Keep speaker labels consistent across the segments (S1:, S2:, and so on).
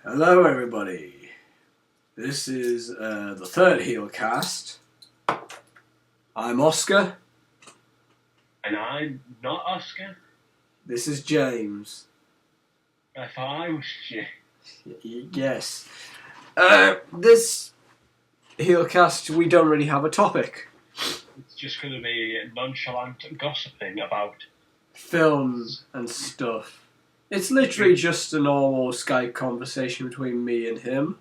S1: Hello everybody, this is the third Heelcast. I'm Oscar.
S2: And I'm not Oscar.
S1: This is James.
S2: I thought I was Jay.
S1: Yes. This Heelcast, we don't really have a topic.
S2: It's just going to be nonchalant gossiping about
S1: Films and stuff. It's literally just a normal Skype conversation between me and him.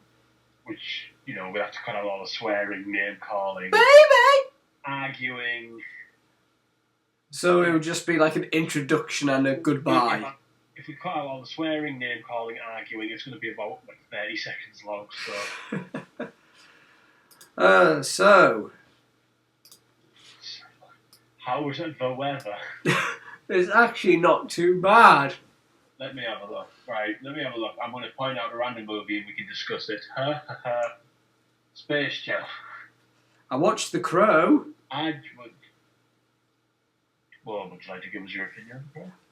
S2: which, we have to cut out all the swearing, name calling,
S1: Baby!
S2: arguing.
S1: So it would just be like an introduction and a goodbye.
S2: If we cut out all the swearing, name calling, arguing, it's going to be about 30 seconds long.
S1: So
S2: How was it the weather?
S1: it's actually not too bad.
S2: Let me have a look. Right, let me have a look. I'm going to point out a random movie and we can discuss it. Space Jam.
S1: I watched The Crow.
S2: Well, would you like to give us your opinion?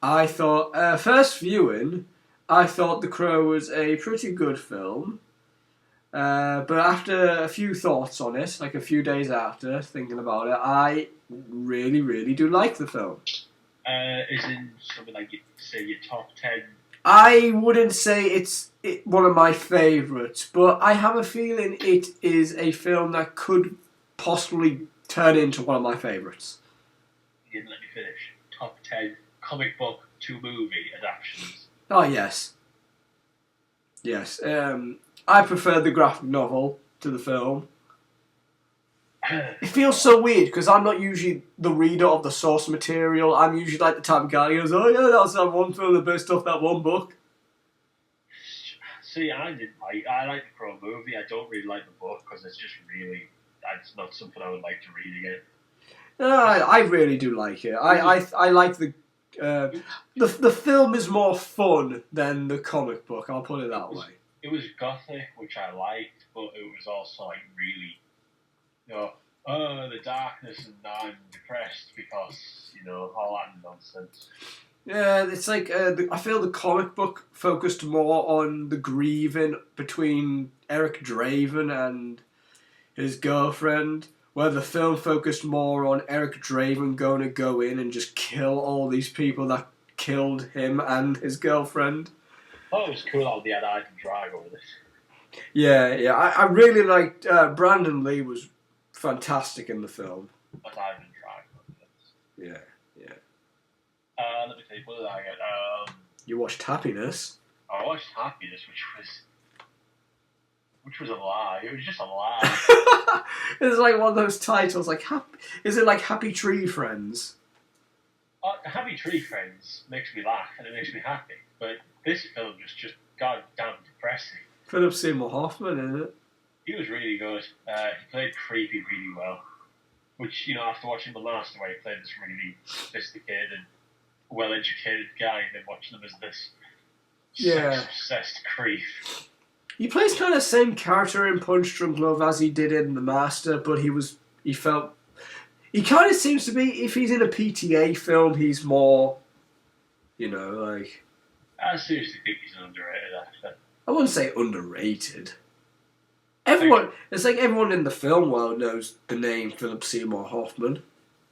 S1: I thought, first viewing, I thought The Crow was a pretty good film. But after a few thoughts on it, like a few days after thinking about it, I really, really do like the film.
S2: Is in something like, say, your top 10?
S1: I wouldn't say it's one of my favourites, but I have a feeling it is a film that could possibly turn into one of my favourites.
S2: You didn't let me finish. Top 10 comic book to movie adaptations.
S1: Oh, yes. Yes. I prefer the graphic novel to the film. It feels so weird because I'm not usually the reader of the source material. I'm usually like the type of guy who goes, oh yeah, that's that one film that based off that one book.
S2: See, I like the Crow movie. I don't really like the book because it's it's not something I would like to read again.
S1: I really do like it. I like the film is more fun than the comic book. I'll put it that way.
S2: It was gothic, which I liked, but it was also like really, the darkness, and I'm depressed because all that nonsense.
S1: Yeah, it's like I feel the comic book focused more on the grieving between Eric Draven and his girlfriend, where the film focused more on Eric Draven going to go in and just kill all these people that killed him and his girlfriend.
S2: Oh, it was cool how they had Ivan Drago with it.
S1: Yeah. I really liked Brandon Lee was fantastic in the film.
S2: But Ivan Drago.
S1: Yeah.
S2: Let me think, what did I get?
S1: You watched Happiness.
S2: I watched Happiness, which was a lie. It was just a lie.
S1: It's like one of those titles, like is it like Happy Tree Friends?
S2: Happy Tree Friends makes me laugh and it makes me happy, but this film is just goddamn depressing.
S1: Philip Seymour Hoffman, isn't it?
S2: He was really good. He played creepy really well, which, after watching The Master, where he played this really sophisticated, well-educated guy, and then watching him as this sex-obsessed creep.
S1: He plays kind of the same character in Punch Drunk Love as he did in The Master, but he kind of seems to be, if he's in a PTA film, he's more, like...
S2: I seriously think he's an underrated actor.
S1: I wouldn't say underrated. It's like everyone in the film world knows the name Philip Seymour Hoffman.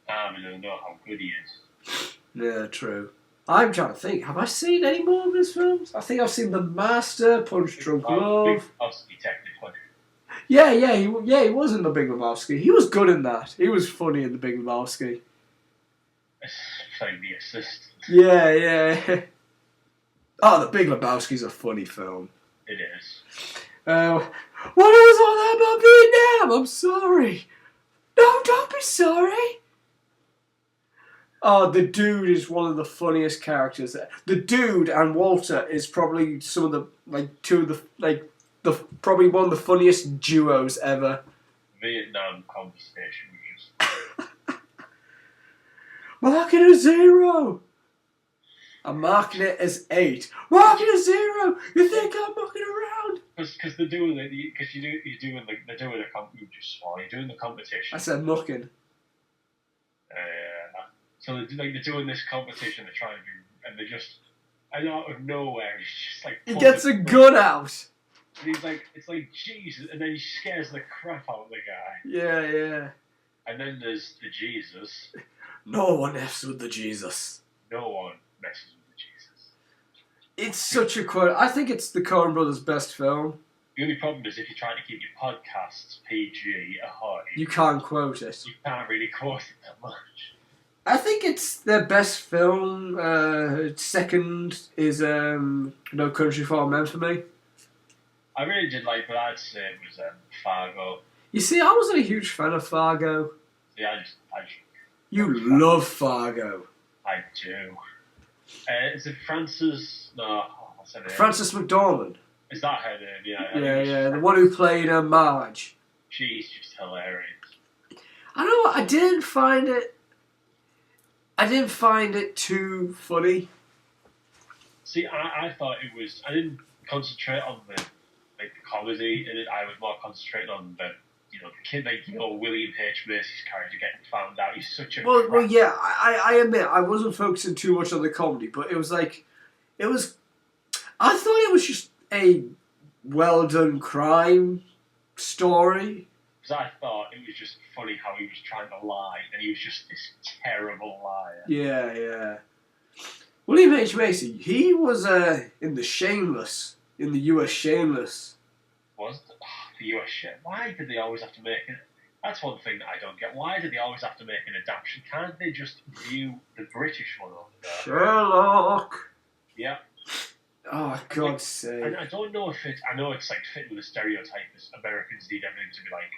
S2: I don't know how good he is.
S1: Yeah, true. I'm trying to think. Have I seen any more of his films? I think I've seen The Master, Punch Drunk Love.
S2: Big Lebowski, technically.
S1: Yeah, he was in The Big Lebowski. He was good in that. He was funny in The Big Lebowski.
S2: Playing the assistant.
S1: Yeah. Oh, The Big Lebowski's a funny film.
S2: It is.
S1: What was all that about Vietnam? I'm sorry. No, don't be sorry. Oh, the dude is one of the funniest characters. The dude and Walter is probably some of probably one of the funniest duos ever.
S2: Vietnam conversation was just...
S1: Marking a 0. I'm marking it as 8. Marking a 0. You think I'm mucking around?
S2: Because they're doing the competition.
S1: I said mucking.
S2: So they're doing this competition. They're trying to do, and they just, and out of nowhere, he's just like.
S1: He gets a gun out.
S2: And he's like, it's like Jesus, and then he scares the crap out of the guy.
S1: Yeah, yeah.
S2: And then there's the Jesus.
S1: No one messes with the Jesus.
S2: No one messes with the Jesus.
S1: It's such a quote. I think it's the Coen Brothers' best film.
S2: The only problem is if you're trying to keep your podcasts PG at heart,
S1: You can't quote it.
S2: you can't really quote it that much.
S1: I think it's their best film. Second is No Country for Old Men for me.
S2: I really did like, but I'd say it was Fargo.
S1: You see, I wasn't a huge fan of Fargo.
S2: Yeah,
S1: You love Fargo.
S2: I do. Is it Frances? No, what's her name?
S1: Frances McDormand.
S2: Is that her name? Yeah.
S1: Yeah, the one who played Marge.
S2: She's just hilarious.
S1: I know what, I didn't find it too funny.
S2: See, I thought it was. I didn't concentrate on the comedy in it. I was more concentrated on the kid, William H. Macy's character getting found out. He's such a
S1: well, yeah. I admit I wasn't focusing too much on the comedy, but I thought it was just a well done crime story.
S2: Because I thought it was just funny how he was trying to lie, and he was just this terrible liar.
S1: Yeah. William H. Macy, he was in the Shameless, in the US Shameless.
S2: Was the US shit? Why did they always have to make it? That's one thing that I don't get. Why do they always have to make an adaptation? Can't they just view the British one over there?
S1: Sherlock.
S2: Yeah.
S1: Oh, God's sake.
S2: And I don't know if I know it's like fitting with the stereotype as Americans need everything to be like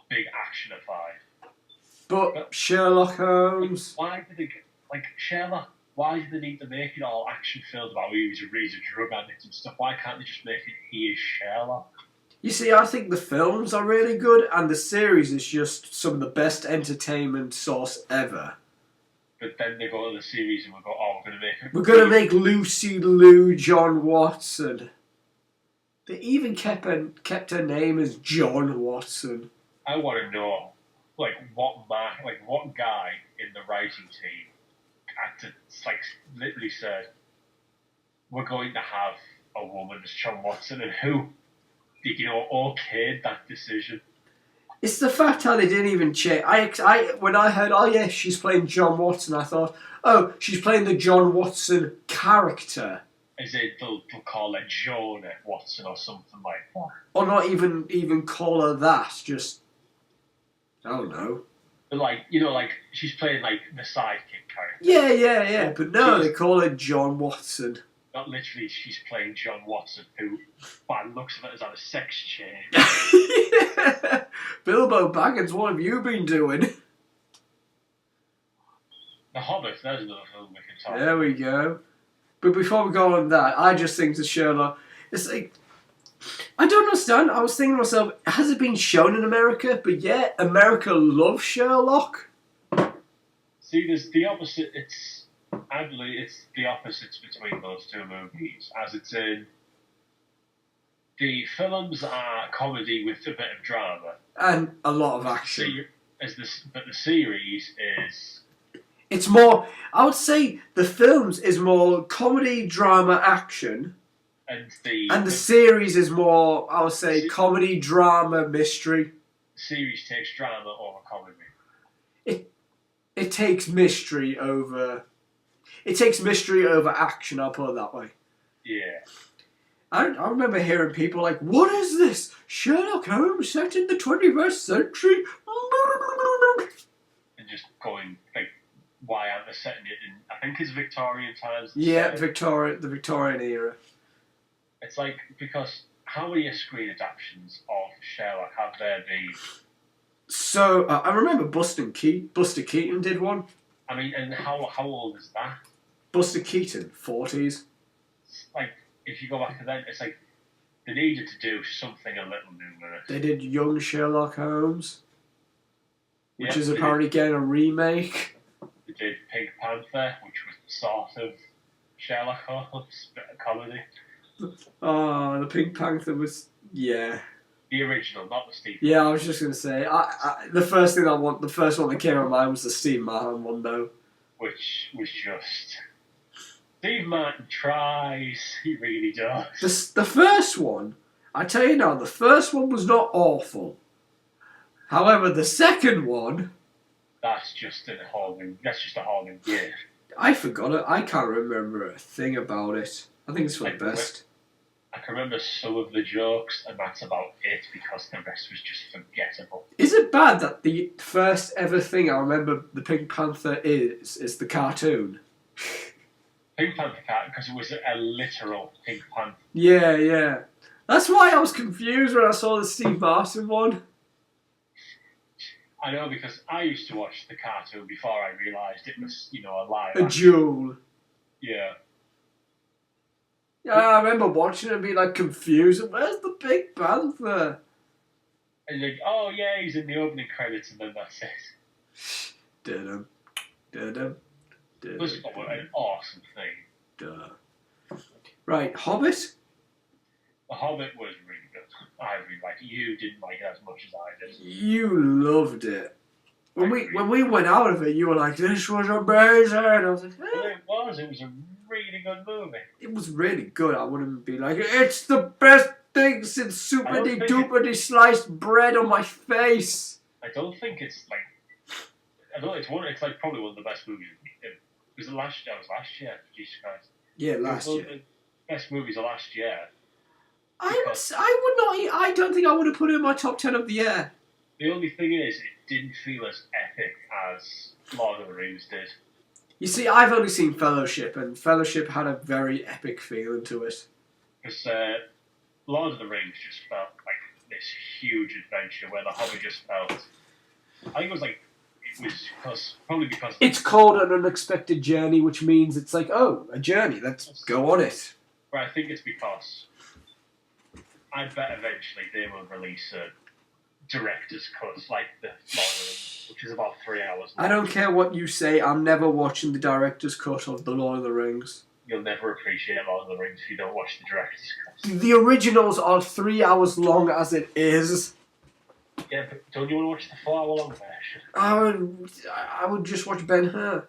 S2: big action-ified.
S1: But Sherlock Holmes.
S2: Why did they Sherlock? Why do they need to make it all action-filled about he's a drug addict and stuff? Why can't they just make it he is Sherlock?
S1: You see, I think the films are really good, and the series is just some of the best entertainment source ever.
S2: But then they go to the series and we go, oh,
S1: we're going to make Lucy Liu John Watson. They even kept her name as John Watson.
S2: I want to know, what guy in the writing team literally said, we're going to have a woman as John Watson, and who did okayed that decision?
S1: It's the fact how they didn't even check. When I heard, oh yeah, she's playing John Watson, I thought, oh, she's playing the John Watson character.
S2: Is it they'll call her Jonah Watson or something like that?
S1: Or not even call her that, just, I don't know.
S2: But she's playing the sidekick character.
S1: Yeah. But no, they call her John Watson.
S2: Not literally, she's playing John Watson, who, by the looks of it, has had a sex change.
S1: Yeah. Bilbo Baggins, what have you been doing?
S2: The Hobbit, there's another film we can talk
S1: There we go. But before we go on that, I just think that Sherlock, it's like, I don't understand. I was thinking to myself, has it been shown in America? But yeah, America loves Sherlock.
S2: See, there's the opposite. I believe it's the opposites between those two movies, as it's in the films are comedy with a bit of drama
S1: and a lot of action.
S2: But the series is.
S1: It's more. I would say the films is more comedy, drama, action. And the series is more, I would say, comedy, drama, mystery.
S2: The series takes drama over comedy.
S1: It takes mystery over. It takes mystery over action. I'll put it that way.
S2: Yeah.
S1: I remember hearing people like, "What is this? Sherlock Holmes set in the 21st century?"
S2: And just going why aren't they setting it in? I think it's Victorian times.
S1: Yeah, the Victorian era.
S2: It's because how many screen adaptations of Sherlock have there been?
S1: So I remember Buster Keaton did one.
S2: I mean, and how old is that?
S1: Buster Keaton, 40s.
S2: If you go back to then, it's they needed to do something a little new with it.
S1: They did Young Sherlock Holmes, which is apparently getting a remake.
S2: They did Pink Panther, which was sort of Sherlock Holmes, bit of comedy.
S1: Oh, the Pink Panther was, yeah.
S2: The original, not the Steve.
S1: Yeah, I was just going to say, the first one that came to mind was the Steve Martin one, though.
S2: Which was just... Steve Martin tries, he really does.
S1: The first one, I tell you now, the first one was not awful. However, the second one...
S2: That's just a whole new gear.
S1: I forgot it. I can't remember a thing about it. I think it's for the best.
S2: I can remember some of the jokes, and that's about it, because the rest was just forgettable.
S1: Is it bad that the first ever thing I remember the Pink Panther is the cartoon?
S2: Pink Panther cat, because it was a literal Pink Panther.
S1: Yeah. That's why I was confused when I saw the Steve Martin one.
S2: I know, because I used to watch the cartoon before I realised it was, a live
S1: A jewel.
S2: Yeah.
S1: Yeah, I remember watching it and being like confused. Where's the Pink Panther?
S2: And you're like, oh yeah, he's in the opening credits, and then that's it.
S1: Dum.
S2: It was an awesome thing.
S1: Duh. Right, Hobbit?
S2: The Hobbit was really good. I really liked it. You didn't like it as much as I did.
S1: You loved it. When we went out of it, you were like, this was amazing. I was like, eh.
S2: Well, it was a really good movie.
S1: It was really good. I wouldn't be like, it's the best thing since super-duper sliced bread on my face.
S2: I don't think it's like... It's like probably one of the best movies. Was it last year? It was last year. Jesus Christ.
S1: Yeah, last year.
S2: The best movies of last year.
S1: I don't think I would have put it in my top 10 of the year.
S2: The only thing is, it didn't feel as epic as Lord of the Rings did.
S1: You see, I've only seen Fellowship, and Fellowship had a very epic feeling to it.
S2: Because Lord of the Rings just felt like this huge adventure, where The Hobbit just felt... I think it was probably because...
S1: It's called An Unexpected Journey, which means it's like, oh, a journey, let's go on it.
S2: But I think it's because I bet eventually they will release a director's cut, like the Lord of the Rings, which is about 3 hours long.
S1: I don't care what you say, I'm never watching the director's cut of The Lord of the Rings.
S2: You'll never appreciate Lord of the Rings if you don't watch the director's cut.
S1: The originals are 3 hours long as it is.
S2: Yeah, but don't you want to watch the 4 hour long version?
S1: I would just watch Ben-Hur.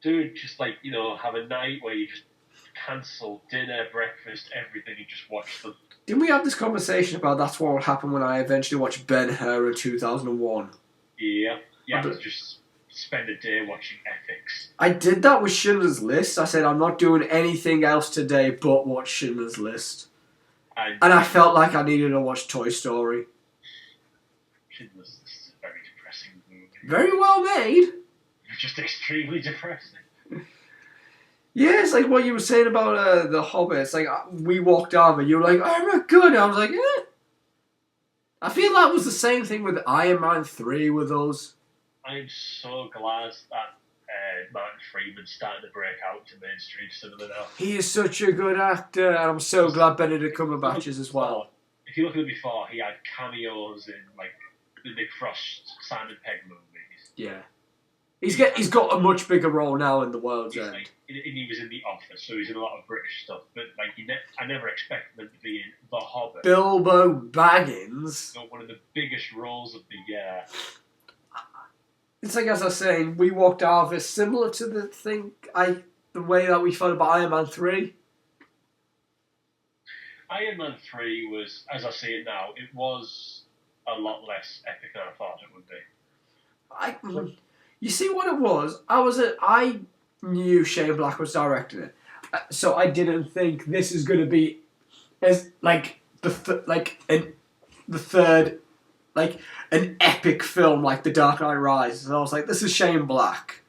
S2: Dude, just like, have a night where you just cancel dinner, breakfast, everything, and just watch them.
S1: Didn't we have this conversation about that's what will happen when I eventually watch Ben-Hur in 2001?
S2: Yeah. You have to just spend a day watching epics.
S1: I did that with Schindler's List. I said, I'm not doing anything else today but watch Schindler's List. And I felt like I needed to watch Toy Story.
S2: Schindler's List is a very depressing movie.
S1: Very well made.
S2: It's just extremely depressing.
S1: Yeah, it's like what you were saying about The Hobbit. It's like, we walked over, you were like, oh, not good. And I was like, eh. I feel that was the same thing with Iron Man 3 with us.
S2: I'm so glad that Martin Freeman's starting to break out to mainstream cinema now.
S1: He is such a good actor, and I'm so glad Benedict Cumberbatch is as well.
S2: If you look at it before, he had cameos in like the Nick Frost, Simon Pegg movies.
S1: Yeah. He's got a much bigger role now in The World's End.
S2: Like, and he was in The Office, so he's in a lot of British stuff. But like, I never expected him to be in The Hobbit.
S1: Bilbo Baggins.
S2: So one of the biggest roles of the year.
S1: It's like, as I was saying, we walked out of it similar to the way that we felt about Iron Man 3.
S2: Iron Man 3 was, as I see it now, it was a lot less epic than I thought it would be.
S1: You see what it was? I knew Shane Black was directing it, so I didn't think this is going to be as like an epic film like The Dark Knight Rises. And I was like, this is Shane Black.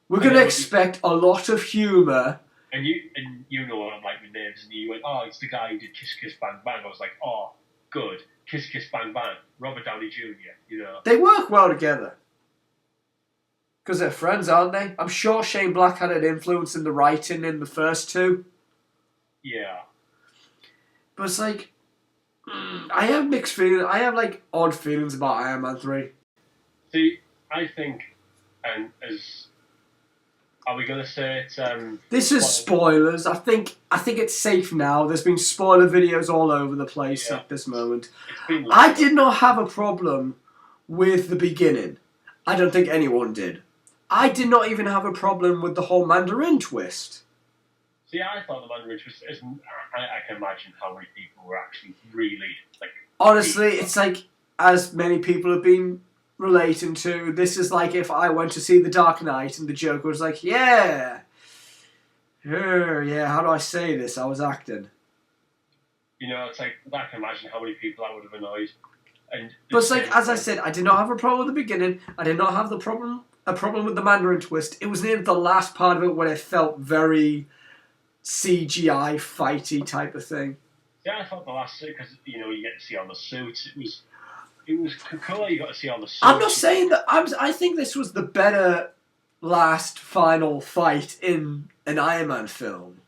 S1: We're going to expect a lot of humour.
S2: And you know what I'm like with names, and you went, oh, it's the guy who did Kiss Kiss Bang Bang. I was like, oh, good, Kiss Kiss Bang Bang, Robert Downey Jr.
S1: They work well together. Because they're friends, aren't they? I'm sure Shane Black had an influence in the writing in the first two.
S2: Yeah.
S1: But it's like, I have mixed feelings. I have like odd feelings about Iron Man 3.
S2: See, I think, and as... Are we going to say it's...
S1: this is spoilers. I think it's safe now. There's been spoiler videos all over the place at this moment. I did not have a problem with the beginning. I don't think anyone did. I did not even have a problem with the whole Mandarin twist.
S2: See, I thought the Mandarin Twist isn't. I can imagine how many people were actually really like.
S1: Honestly, it's like, as many people have been relating to, this is like if I went to see The Dark Knight and the Joker was like, yeah, how do I say this? I was acting.
S2: You know, it's like I can imagine how many people that would have annoyed.
S1: But it's like, as I said, I did not have a problem at the beginning. I did not have a problem with the Mandarin Twist. It was near the last part of it when it felt very CGI fighty type of thing.
S2: Yeah, I thought the last because you get to see all the suits. It was cool. You got to see all the suits.
S1: I'm not saying that. I think this was the better last final fight in an Iron Man film.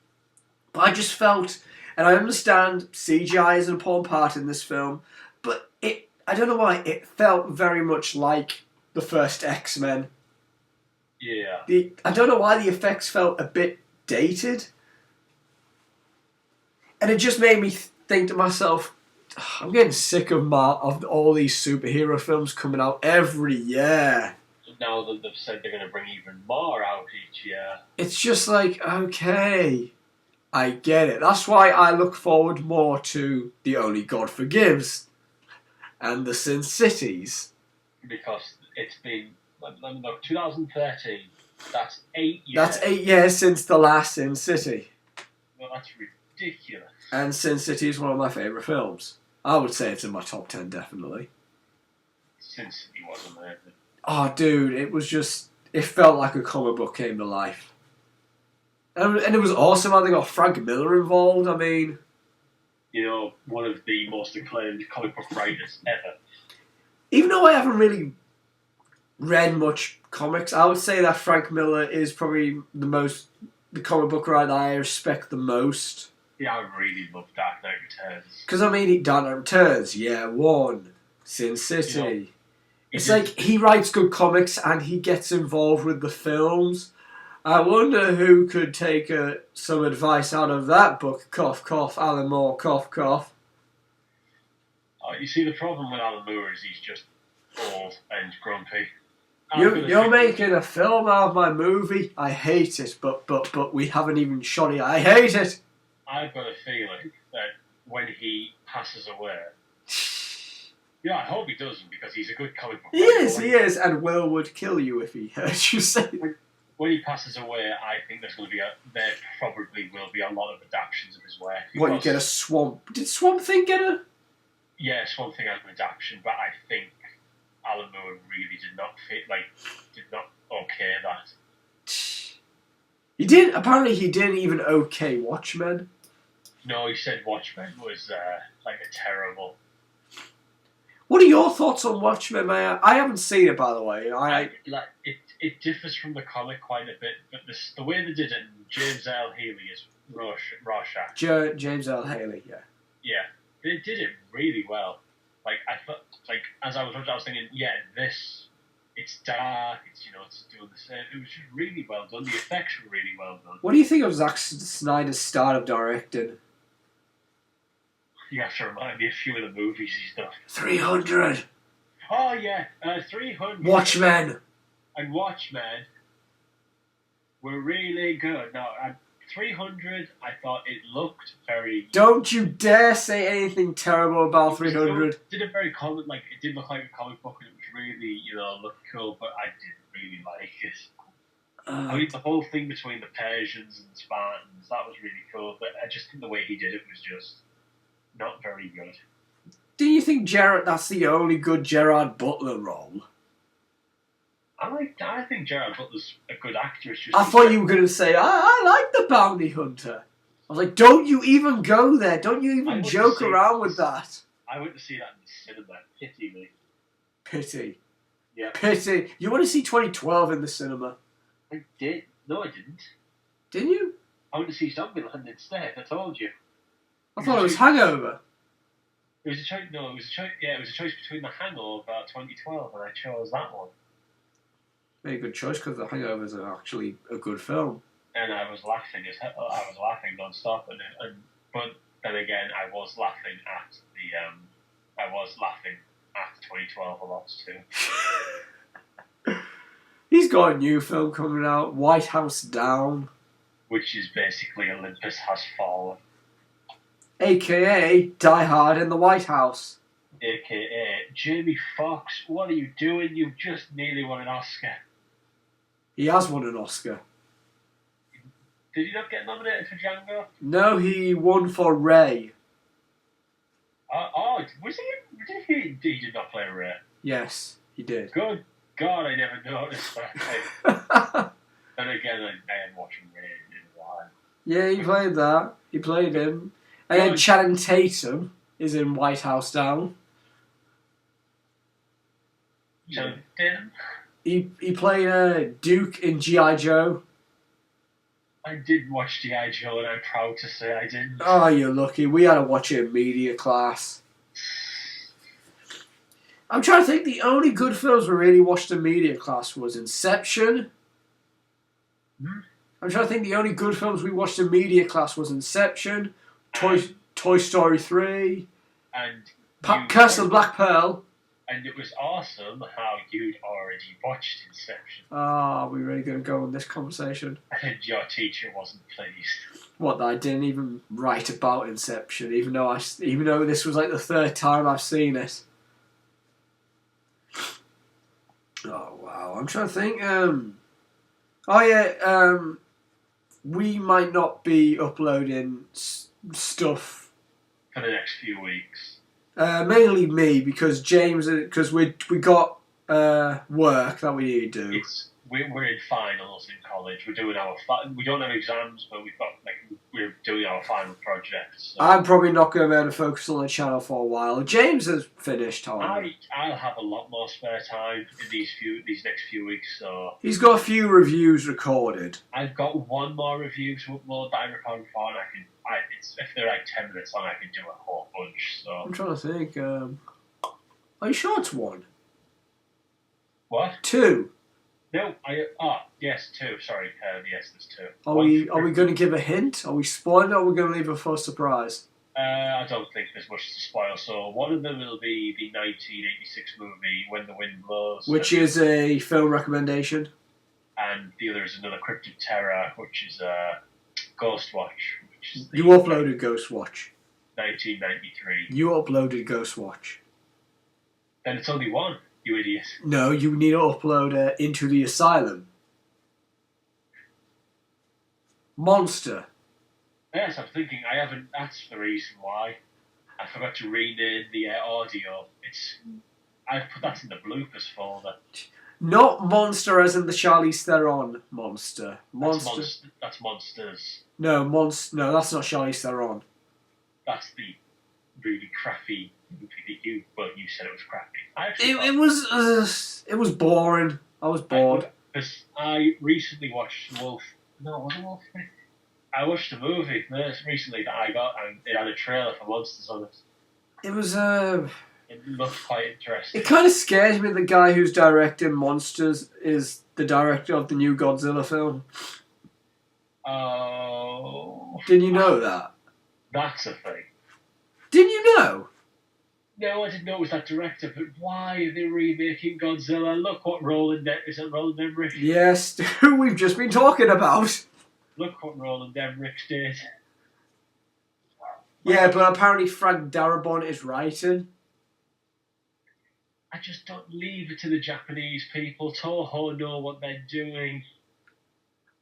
S1: But I just felt, and I understand CGI is an important part in this film, but I don't know why, it felt very much like the first X-Men.
S2: Yeah.
S1: I don't know why the effects felt a bit dated. And it just made me think to myself, I'm getting sick of all these superhero films coming out every year.
S2: Now that they've said they're going to bring even more out each year.
S1: It's just like, okay, I get it. That's why I look forward more to The Only God Forgives and The Sin Cities.
S2: Because it's been, let me look, 2013. That's 8 years.
S1: That's 8 years since the last Sin City.
S2: Well, that's ridiculous.
S1: And Sin City is one of my favourite films. I would say it's in my top 10, definitely.
S2: Sin City was amazing.
S1: Oh, dude, it felt like a comic book came to life. And it was awesome how they got Frank Miller involved. I mean,
S2: one of the most acclaimed comic book writers ever.
S1: Even though I haven't really read much comics, I would say that Frank Miller is probably the comic book writer I respect the most.
S2: Yeah, I really love Dark Knight Returns.
S1: Because, Dark Knight Returns, yeah, one. Sin City. It's like he writes good comics and he gets involved with the films. I wonder who could take some advice out of that book. Cough, cough, Alan Moore, cough, cough.
S2: You see, the problem with Alan Moore is he's just old and grumpy.
S1: You're making a film out of my movie. I hate it, but we haven't even shot it. I hate it.
S2: I've got a feeling that when he passes away, I hope he doesn't because he's a good comic book writer.
S1: He is, and Will would kill you if he heard you say it.
S2: When he passes away, I think there probably will be a lot of adaptations of his work.
S1: What, you get a Swamp? Did Swamp Thing get a?
S2: Yeah, Swamp Thing has an adaptation, but I think Alan Moore really did not okay that.
S1: He did. Apparently, he didn't even okay Watchmen.
S2: No, he said Watchmen was a terrible.
S1: What are your thoughts on Watchmen, man? I haven't seen it, by the way.
S2: It differs from the comic quite a bit, but the way they did it, James L. Haley is Rorschach.
S1: James L. Haley, yeah.
S2: Yeah, they did it really well. Like I thought, as I was watching, I was thinking, it's dark. It's doing the same. It was just really well done. The effects were really well done.
S1: What do you think of Zack Snyder's style of directing?
S2: You have to remind me a few of the movies he's done.
S1: 300.
S2: Oh yeah, 300.
S1: Watchmen.
S2: And Watchmen were really good. No, 300. I thought it looked very.
S1: Don't you dare say anything terrible about 300.
S2: It did a very comic, it did look like a comic book, and it was really, looked cool. But I didn't really like it. The whole thing between the Persians and the Spartans, that was really cool. But I just think the way he did it was just not very good.
S1: Do you think that's the only good Gerard Butler role?
S2: I think Gerard Butler's a good actor.
S1: I thought you were going to say, I like The Bounty Hunter. I was like, don't you even go there. Don't you even joke around with that.
S2: I went to see that in the cinema. Pity me.
S1: Pity.
S2: Yeah.
S1: Pity. You want to see 2012 in the cinema?
S2: I did. No, I didn't.
S1: Didn't you?
S2: I went to see Zombieland instead. I told you.
S1: I thought it was Hangover.
S2: It was a choice. No, it was a choice. Yeah, it was a choice between The Hangover 2012, and I chose that one.
S1: Made a good choice because The Hangover is actually a good film.
S2: And I was laughing I was laughing non-stop, but then again, I was laughing at 2012 a lot too.
S1: He's got a new film coming out, White House Down.
S2: which is basically Olympus Has Fallen.
S1: AKA Die Hard in the White House.
S2: AKA Jamie Foxx, what are you doing? You've just nearly won an Oscar.
S1: He has won an Oscar.
S2: Did he not get nominated for Django?
S1: No, he won for Ray.
S2: Was he? He did not play Ray.
S1: Yes, he did.
S2: Good God, I never noticed that. And again, I am watching Ray in a while.
S1: Yeah, he played that. He played him. And then Channing Tatum is in White House Down.
S2: Channing Tatum?
S1: He played Duke in G.I. Joe.
S2: I did watch G.I. Joe, and I'm proud to say I didn't.
S1: Oh, you're lucky. We had to watch it in media class. I'm trying to think. The only good films we really watched in media class was Inception. I'm trying to think. The only good films we watched in media class was Inception, Toy Story 3,
S2: and
S1: Curse of the Black Pearl.
S2: And it was awesome how you'd already watched Inception.
S1: Are we really going to go on this conversation?
S2: And your teacher wasn't pleased.
S1: What, that I didn't even write about Inception, even though this was like the third time I've seen it. Oh wow, I'm trying to think. We might not be uploading stuff
S2: for the next few weeks.
S1: Mainly me, because James, because we got work that we need to do.
S2: We're in finals in college. We're doing we don't have exams, but we're doing our final projects. So.
S1: I'm probably not going to be able to focus on the channel for a while. James has finished.
S2: I'll have a lot more spare time in these next few weeks. So
S1: he's got a few reviews recorded.
S2: I've got one more review to upload that I recorded for, and if they're like 10 minutes long, I can do a whole bunch. So
S1: I'm trying to think. Are you sure it's one?
S2: What?
S1: 2.
S2: No, yes, 2. Sorry, yes, there's 2.
S1: Are we going to give a hint? Are we spoiling it, or are we going to leave it for a surprise?
S2: I don't think there's much to spoil. So one of them will be the 1986 movie When the Wind Blows,
S1: which is a film recommendation,
S2: and the other is another Cryptic Terror, which is Ghostwatch.
S1: You uploaded Ghostwatch.
S2: 1993.
S1: You uploaded Ghostwatch.
S2: Then it's only one. You idiot.
S1: No, you need to upload Into the Asylum. Monster.
S2: Yes, I'm thinking I haven't. That's the reason why. I forgot to rename the audio. I've put that in the bloopers folder.
S1: Not Monster as in the Charlize Theron monster.
S2: That's Monsters.
S1: No, No, that's not Charlize Theron.
S2: That's the really crappy movie that you said it was crappy.
S1: It was boring. I was bored.
S2: I recently watched Wolf. No, was it Wolf? I watched a movie recently that I got, and it had a trailer for Monsters on it.
S1: It was
S2: It looked quite interesting.
S1: It kind of scares me. The guy who's directing Monsters is the director of the new Godzilla film.
S2: Oh.
S1: Didn't you know that?
S2: That's a thing.
S1: Didn't you know?
S2: No, I didn't know it was that director, but why are they remaking Godzilla? Look what Roland Emmerich?
S1: Yes, who we've just been talking about.
S2: Look what Roland Emmerich did.
S1: Yeah, but apparently Frank Darabont is writing.
S2: I just don't leave it to the Japanese people. Toho know what they're doing.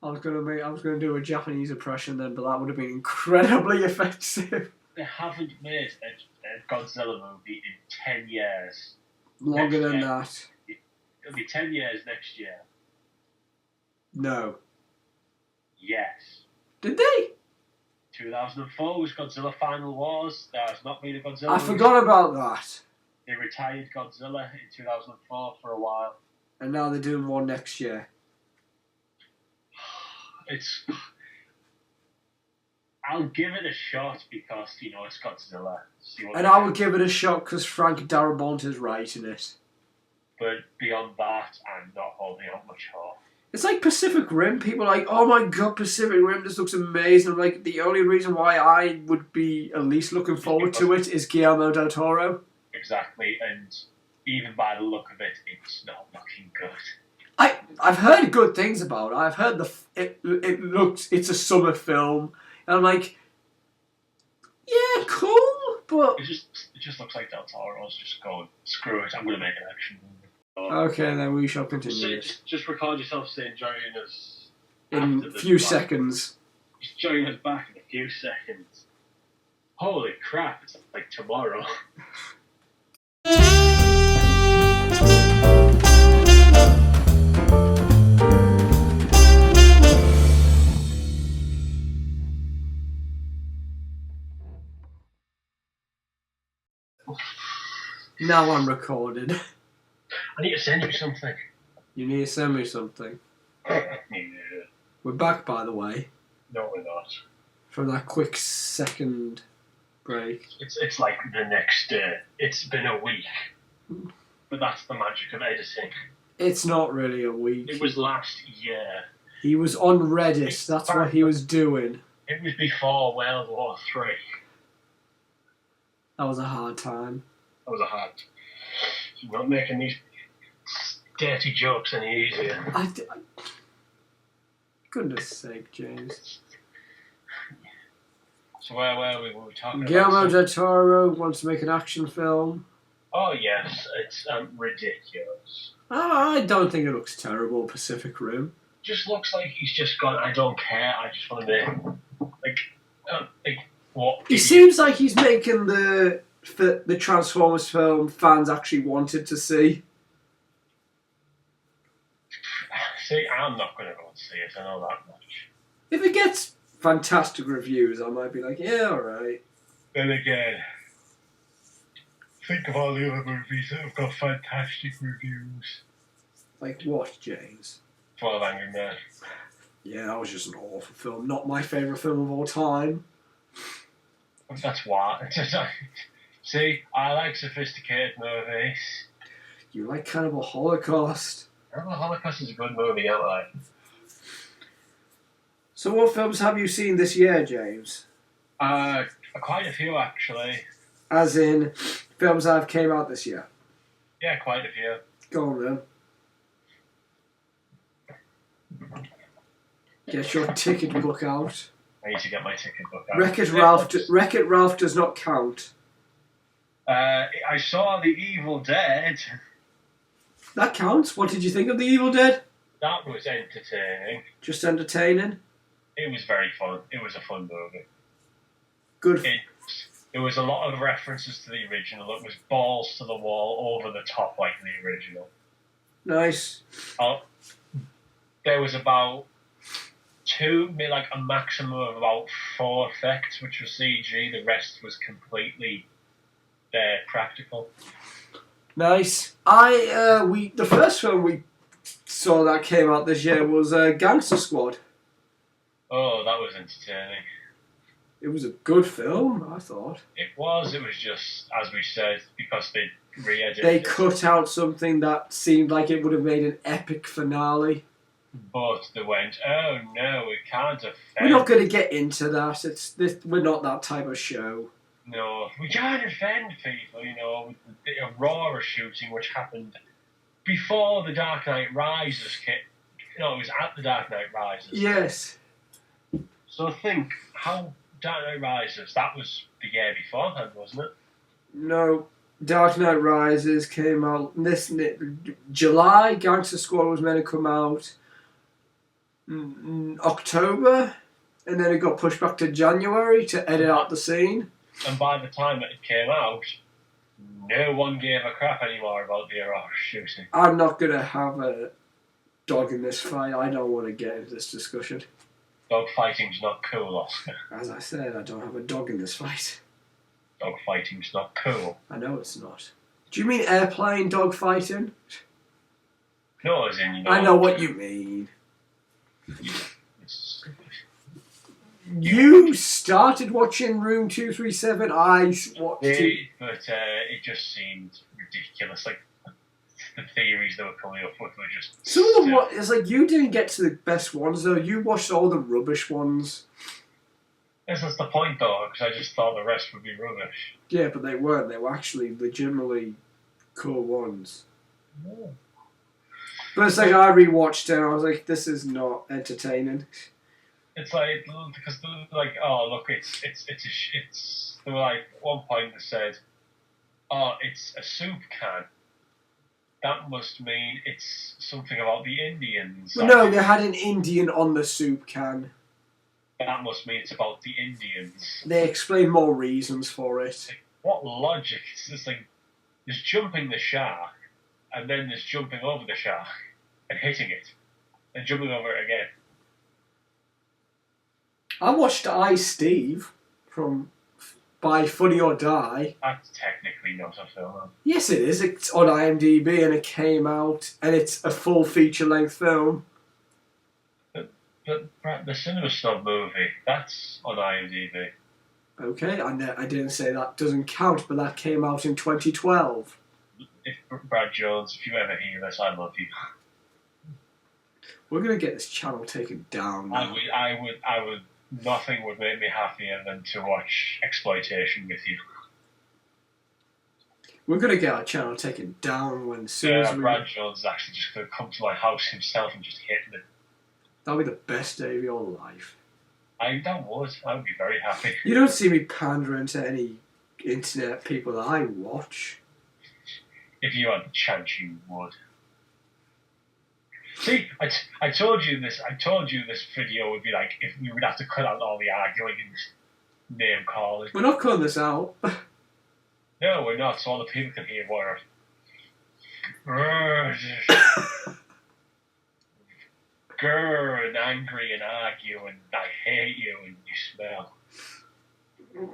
S1: I was gonna do a Japanese impression then, but that would have been incredibly offensive.
S2: They haven't made a Godzilla movie in 10 years.
S1: Longer than that.
S2: It'll be 10 years next year.
S1: No.
S2: Yes.
S1: Did they?
S2: 2004 was Godzilla Final Wars. There's not been a Godzilla
S1: I
S2: movie.
S1: forgot about that.
S2: They retired Godzilla in 2004 for a while.
S1: And now they're doing one next year.
S2: I'll give it a shot because, it's Godzilla.
S1: And I would give it a shot because Frank Darabont is writing it.
S2: But beyond that, I'm not holding out much hope.
S1: It's like Pacific Rim. People are like, oh my god, Pacific Rim, this looks amazing. I'm like, the only reason why I would be at least looking forward to it is Guillermo del Toro.
S2: Exactly, and even by the look of it, it's not looking good.
S1: I've heard good things about it. I've heard it's a summer film, and I'm like, yeah, cool, but
S2: It just looks like Del Toro's just going, screw it, I'm going to make an action movie.
S1: Okay, then we shall continue.
S2: Just record yourself saying join us
S1: in a few seconds.
S2: Just join us back in a few seconds. Holy crap, it's like tomorrow.
S1: Now I'm recorded.
S2: I need to send you something.
S1: You need to send me something.
S2: Yeah.
S1: We're back, by the way.
S2: No, we're not.
S1: From that quick second break.
S2: It's like the next. It's been a week, but that's the magic of editing.
S1: It's not really a week.
S2: It was last year.
S1: He was on Reddit. That's what he was doing.
S2: It was before World War III.
S1: That was a hard time.
S2: That was a hard. You're not making these dirty jokes any easier.
S1: Goodness sake, James.
S2: So where were we? What were we talking
S1: Guillermo
S2: about?
S1: del Toro wants to make an action film.
S2: Oh yes, it's ridiculous.
S1: I don't think it looks terrible, Pacific Rim.
S2: Just looks like he's just gone, I don't care, I just want to make... Like what?
S1: He seems like he's making the Transformers film fans actually wanted to see.
S2: See, I'm not going to go and see it, I know that much.
S1: If it gets fantastic reviews, I might be like, yeah, alright.
S2: Then again, think of all the other movies that have got fantastic reviews.
S1: Like what, James?
S2: 12 Angry Men.
S1: Yeah, that was just an awful film. Not my favourite film of all time.
S2: That's why. See, I like sophisticated movies.
S1: You like Cannibal Holocaust.
S2: Cannibal Holocaust is a good movie, I like.
S1: So what films have you seen this year, James?
S2: Quite a few, actually.
S1: As in, films that have came out this year?
S2: Yeah, quite a few.
S1: Go on then. Get your ticket book out.
S2: I need to get my ticket book out.
S1: Wreck-It Ralph does not count.
S2: I saw The Evil Dead.
S1: That counts. What did you think of The Evil Dead?
S2: That was entertaining.
S1: Just entertaining?
S2: It was very fun. It was a fun movie.
S1: Good.
S2: There was a lot of references to the original. It was balls to the wall, over the top like the original.
S1: Nice.
S2: There was about a maximum of about 4 effects, which was CG. The rest was completely practical.
S1: Nice. The first film we saw that came out this year was Gangster Squad.
S2: Oh, that was entertaining.
S1: It was a good film, I thought.
S2: It was just, as we said, because they re-edited
S1: They
S2: it.
S1: cut out something that seemed like it would have made an epic finale.
S2: But they went, oh no, we can't offend.
S1: We're not going to get into that. We're not that type of show.
S2: No, we can't offend people, with the Aurora shooting, which happened before The Dark Knight Rises came. No, it was at The Dark Knight Rises.
S1: Yes.
S2: So think, how Dark Knight Rises, that was the year beforehand, wasn't it?
S1: No, Dark Knight Rises came out this July. Gangster Squad was meant to come out October, and then it got pushed back to January to edit out the scene.
S2: And by the time that it came out, no one gave a crap anymore about the Aurora shooting.
S1: I'm not going to have a dog in this fight. I don't want to get into this discussion.
S2: Dog fighting's not cool, Oscar.
S1: As I said, I don't have a dog in this fight.
S2: Dog fighting's not cool.
S1: I know it's not. Do you mean airplane dog fighting?
S2: No, as in,
S1: I know what you mean. You started watching Room 237. I watched it.
S2: But it just seemed ridiculous. Like, the theories they were coming up with were just...
S1: Some of them, it's like you didn't get to the best ones, though. You watched all the rubbish ones.
S2: Yes, that's the point, though, because I just thought the rest would be rubbish.
S1: Yeah, but they weren't. They were actually legitimately cool ones.
S2: Oh.
S1: But it's like I rewatched it and I was like, this is not entertaining.
S2: It's like because they're like, oh look, it's. They were like at one point they said, oh, it's a soup can. That must mean it's something about the Indians.
S1: Well, no, they had an Indian on the soup can.
S2: That must mean it's about the Indians.
S1: They explain more reasons for it.
S2: Like, what logic? It's this thing. There's jumping the shark, and then there's jumping over the shark and hitting it, and jumping over it again.
S1: I watched I, Steve from By Funny or Die.
S2: That's technically not a film.
S1: Yes, it is. It's on IMDb and it came out, and it's a full feature-length film.
S2: But the Cinema Snob movie, that's on IMDb.
S1: Okay, I didn't say that doesn't count, but that came out in 2012.
S2: If Brad Jones, if you ever hear this, I love you.
S1: We're gonna get this channel taken down now.
S2: I would. Nothing would make me happier than to watch exploitation with you.
S1: We're gonna get our channel taken down when soon as we...
S2: Brad Jones is actually just gonna come to my house himself and just hit me.
S1: That'll be the best day of your life.
S2: I would be very happy.
S1: You don't see me pandering to any internet people that I watch.
S2: If you had the chance, you would. See, I told you this. I told you this video would be like if we would have to cut out all the arguing and name calling.
S1: We're not cutting this out.
S2: No, we're not. So all the people can hear what grr and angry and argue and I hate you and you smell.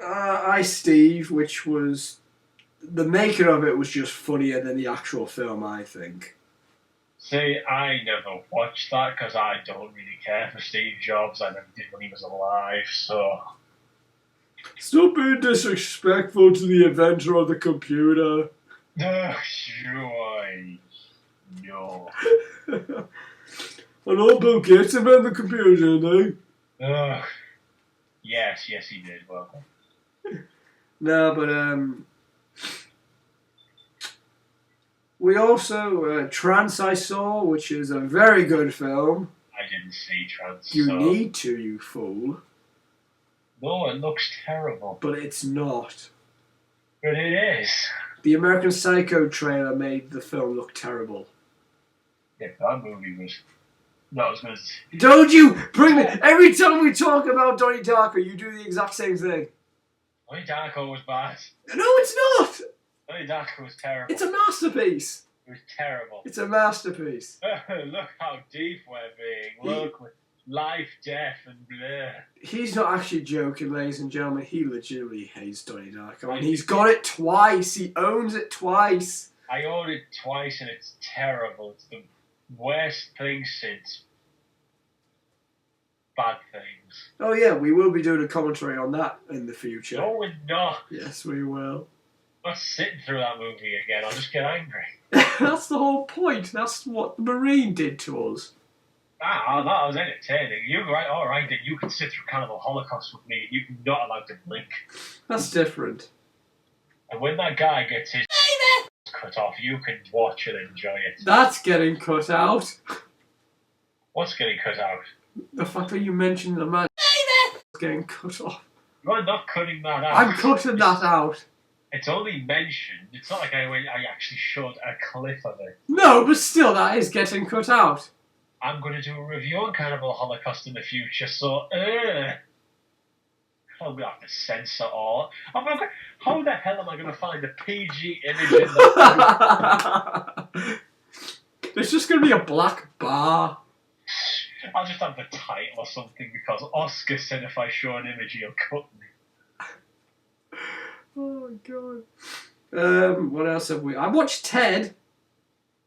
S1: I, Steve, which was the maker of it was just funnier than the actual film, I think.
S2: See, I never watched that because I don't really care for Steve Jobs. I never did when he was alive, so...
S1: Stop being disrespectful to the inventor of the computer.
S2: Sure. No.
S1: I know Bill Gates invented the computer, didn't he?
S2: Yes, he did. Well...
S1: No, but, we also, Trance I saw, which is a very good film.
S2: I didn't see Trance.
S1: You need to, you fool.
S2: No, it looks terrible.
S1: But it's not.
S2: But it is.
S1: The American Psycho trailer made the film look terrible.
S2: Yeah, that movie was not as good as...
S1: Don't you bring it! Every time we talk about Donnie Darko, you do the exact same thing.
S2: Donnie Darko was bad.
S1: No, it's not!
S2: Donnie Darko was terrible.
S1: It's a masterpiece.
S2: It was terrible.
S1: It's a masterpiece.
S2: Look how deep we're being. Look, with life, death, and blah.
S1: He's not actually joking, ladies and gentlemen. He legitimately hates Donnie Darko. And he's got it twice. He owns it twice.
S2: I own it twice and it's terrible. It's the worst thing since Bad Things.
S1: Oh yeah, we will be doing a commentary on that in the future.
S2: No, we're not.
S1: Yes, we will.
S2: I'm not sitting through that movie again. I'll just get angry.
S1: That's the whole point. That's what the Marine did to us.
S2: That was entertaining. You're right, alright, then you can sit through Cannibal Holocaust with me and you're not allowed to blink.
S1: That's different.
S2: And when that guy gets his cut off, you can watch and enjoy it.
S1: That's getting cut out.
S2: What's getting cut out?
S1: The fact that you mentioned the man getting cut off.
S2: You're not cutting that out.
S1: I'm cutting that out.
S2: It's only mentioned. It's not like I actually showed a clip of it.
S1: No, but still, that is getting cut out.
S2: I'm going to do a review on Cannibal Holocaust in the future, so I'll be have to censor all. How the hell am I going to find a PG image in the
S1: There's just going to be a black bar.
S2: I'll just have the title or something because Oscar said if I show an image, he'll cut me.
S1: Oh my god. What else have we... I watched Ted.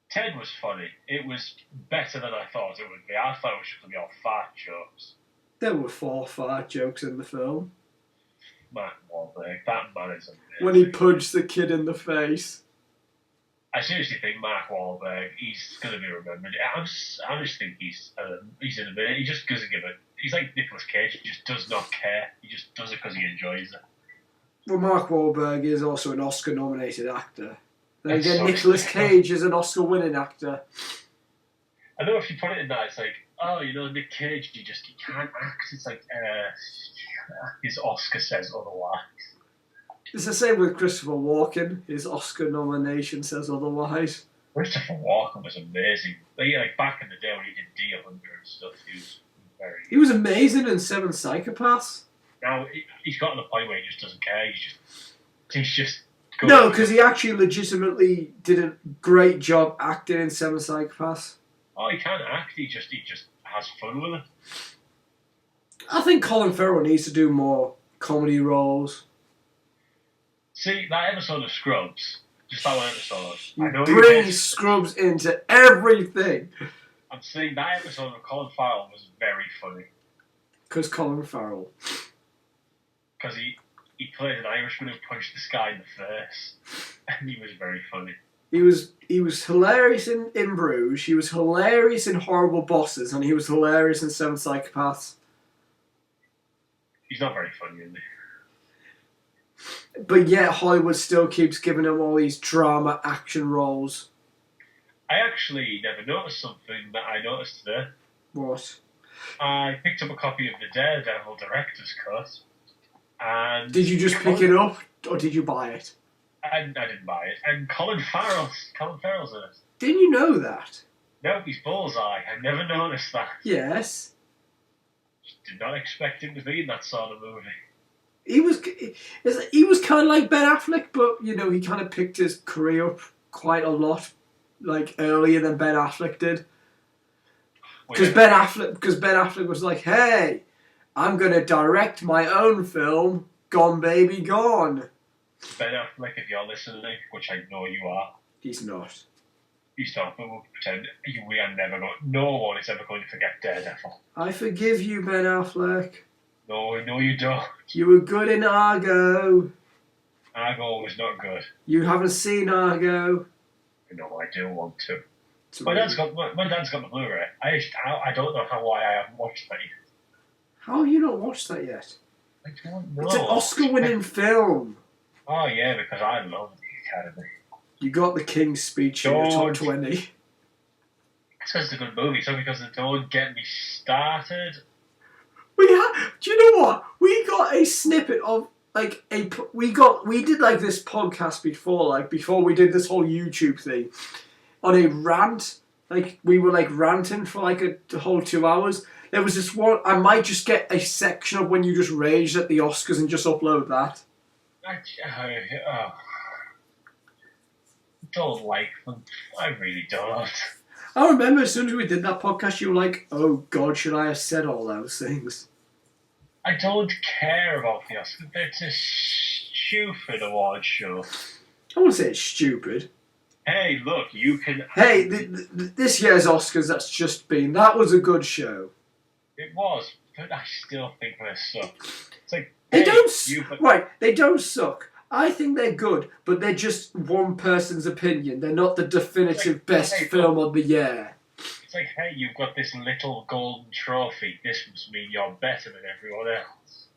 S2: Ted was funny. It was better than I thought it would be. I thought it was just going to be all fart jokes.
S1: There were 4 fart jokes in the film.
S2: Mark Wahlberg, that man is amazing.
S1: When he punched the kid in the face.
S2: I seriously think Mark Wahlberg, he's going to be remembered. I just think he's in a minute. He just doesn't give it. He's like Nicolas Cage. He just does not care. He just does it because he enjoys it.
S1: Well, Mark Wahlberg is also an Oscar-nominated actor. Then again, Nicolas Cage is an Oscar-winning actor.
S2: I know if you put it in that, it's like, oh, Nick Cage, he can't act. It's like, his Oscar says otherwise.
S1: It's the same with Christopher Walken. His Oscar nomination says otherwise.
S2: Christopher Walken was amazing. Like back in the day when he did Deer Hunter and stuff,
S1: he was amazing in Seven Psychopaths.
S2: Now he's got to the point where he just doesn't care. He's just good.
S1: No, because he actually legitimately did a great job acting in Seven Psychopaths.
S2: Oh, he can't act. He just has fun with it.
S1: I think Colin Farrell needs to do more comedy roles.
S2: See, that episode of Scrubs, just that one episode.
S1: Bring Scrubs into everything.
S2: I'm saying that episode of Colin Farrell was very funny.
S1: Because Colin Farrell.
S2: Because he played an Irishman who punched this guy in the face. And he was very funny.
S1: He was hilarious in Bruges, he was hilarious in Horrible Bosses, and he was hilarious in Seven Psychopaths.
S2: He's not very funny, is he?
S1: But yet Hollywood still keeps giving him all these drama action roles.
S2: I actually never noticed something that I noticed today.
S1: What?
S2: I picked up a copy of the Daredevil director's cut. And
S1: did you just pick it up, or did you buy it?
S2: I didn't buy it. And Colin Farrell's in it.
S1: Didn't you know that?
S2: No, he's Bullseye. I never noticed that.
S1: Yes.
S2: Did not expect him to be in that sort of movie.
S1: He was kind of like Ben Affleck, but he kind of picked his career up quite a lot, like earlier than Ben Affleck did. Because Ben Affleck was like, "Hey, I'm gonna direct my own film, Gone Baby Gone."
S2: Ben Affleck, if you're listening, which I know you are.
S1: He's not.
S2: He's not, but we'll pretend we are never going. No one is ever going to forget Daredevil.
S1: I forgive you, Ben Affleck.
S2: No, you don't.
S1: You were good in Argo.
S2: Argo was not good.
S1: You haven't seen Argo.
S2: No, I do want to. My dad's got the Blu-ray. I don't know why I haven't watched that yet.
S1: How have you not watched that yet?
S2: I don't know.
S1: It's an Oscar-winning film.
S2: Oh yeah, because I love the Academy.
S1: You got the King's Speech in your top 20.
S2: It's because it's a good movie. So because they don't get me started.
S1: Do you know what? We got a snippet of we did like this podcast before we did this whole YouTube thing on a rant. Like we were like ranting for like a whole 2 hours. There was this one. I might just get a section of when you just raged at the Oscars and just upload that.
S2: Don't like them. I really don't.
S1: I remember as soon as we did that podcast, you were like, "Oh God, should I have said all those things?"
S2: I don't care about the Oscars. It's a stupid award show.
S1: I wouldn't say it's stupid.
S2: Hey, look, you can.
S1: Hey, this year's Oscars that was a good show.
S2: It was, but I still think they suck. It's like
S1: they don't suck. I think they're good, but they're just one person's opinion. They're not the definitive best film of the year.
S2: It's like, hey, you've got this little golden trophy. This must mean you're better than everyone else.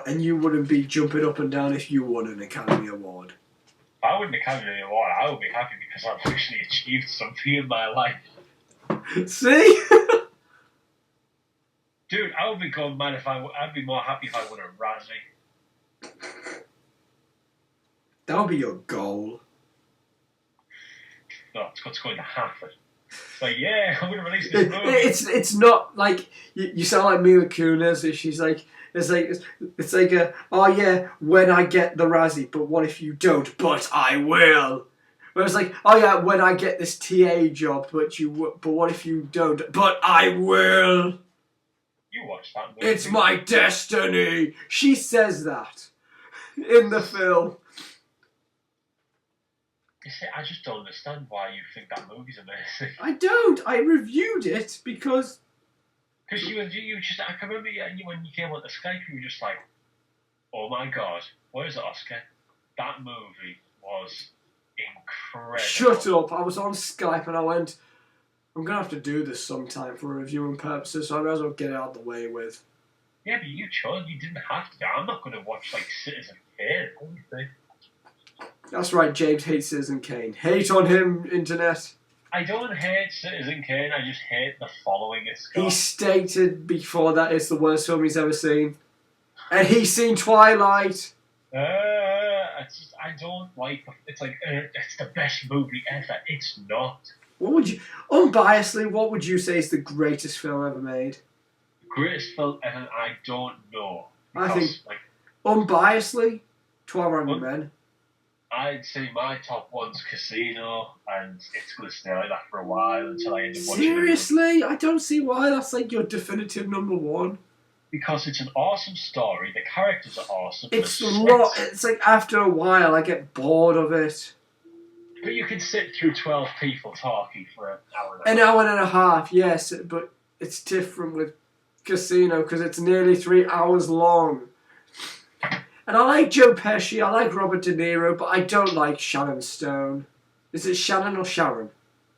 S1: And you wouldn't be jumping up and down if you won an Academy Award.
S2: If I won an Academy Award, I would be happy because I've actually achieved something in my life.
S1: See?
S2: Dude, I would be going mad I'd be more happy if I won a Razzie.
S1: That would be your goal.
S2: No, it's what's going to happen. It's like, yeah, I'm going to release this movie.
S1: It's not like you sound like Mila Kunis. She's like, it's like oh yeah, when I get the Razzie, but what if you don't? But I will. Whereas like, oh yeah, when I get this TA job, but what if you don't? But I will.
S2: You watched that movie.
S1: It's my destiny. She says that in the film.
S2: You see, I just don't understand why you think that movie's amazing.
S1: I don't. I reviewed it because
S2: you just. I can remember when you came on the Skype, you were just like, "Oh my God, where's the Oscar?" That movie was incredible.
S1: Shut up! I was on Skype and I went, "I'm gonna have to do this sometime for reviewing purposes, so I might as well get it out of the way with."
S2: Yeah, but you chose. You didn't have to. I'm not going to watch like Citizen Kane. What do you think?
S1: That's right, James hates Citizen Kane. Hate on him, internet.
S2: I don't hate Citizen Kane, I just hate the following it's got.
S1: He stated before that it's the worst film he's ever seen. And he's seen Twilight.
S2: I don't like it's like, it's the best movie ever. It's not.
S1: What would you, unbiasedly, what would you say is the greatest film ever made?
S2: Greatest film ever, I don't know. Because,
S1: I think,
S2: like,
S1: unbiasedly, 12 Angry Men.
S2: I'd say my top one's Casino, and it's going to stay like that for a while until I end up watching it.
S1: Seriously? I don't see why that's like your definitive number one.
S2: Because it's an awesome story, the characters are awesome.
S1: It's it's like after a while I get bored of it.
S2: But you can sit through 12 people talking for an hour and a half.
S1: An hour and a half, yes, but it's different with Casino because it's nearly 3 hours long. And I like Joe Pesci, I like Robert De Niro, but I don't like Sharon Stone. Is it Shannon or Sharon?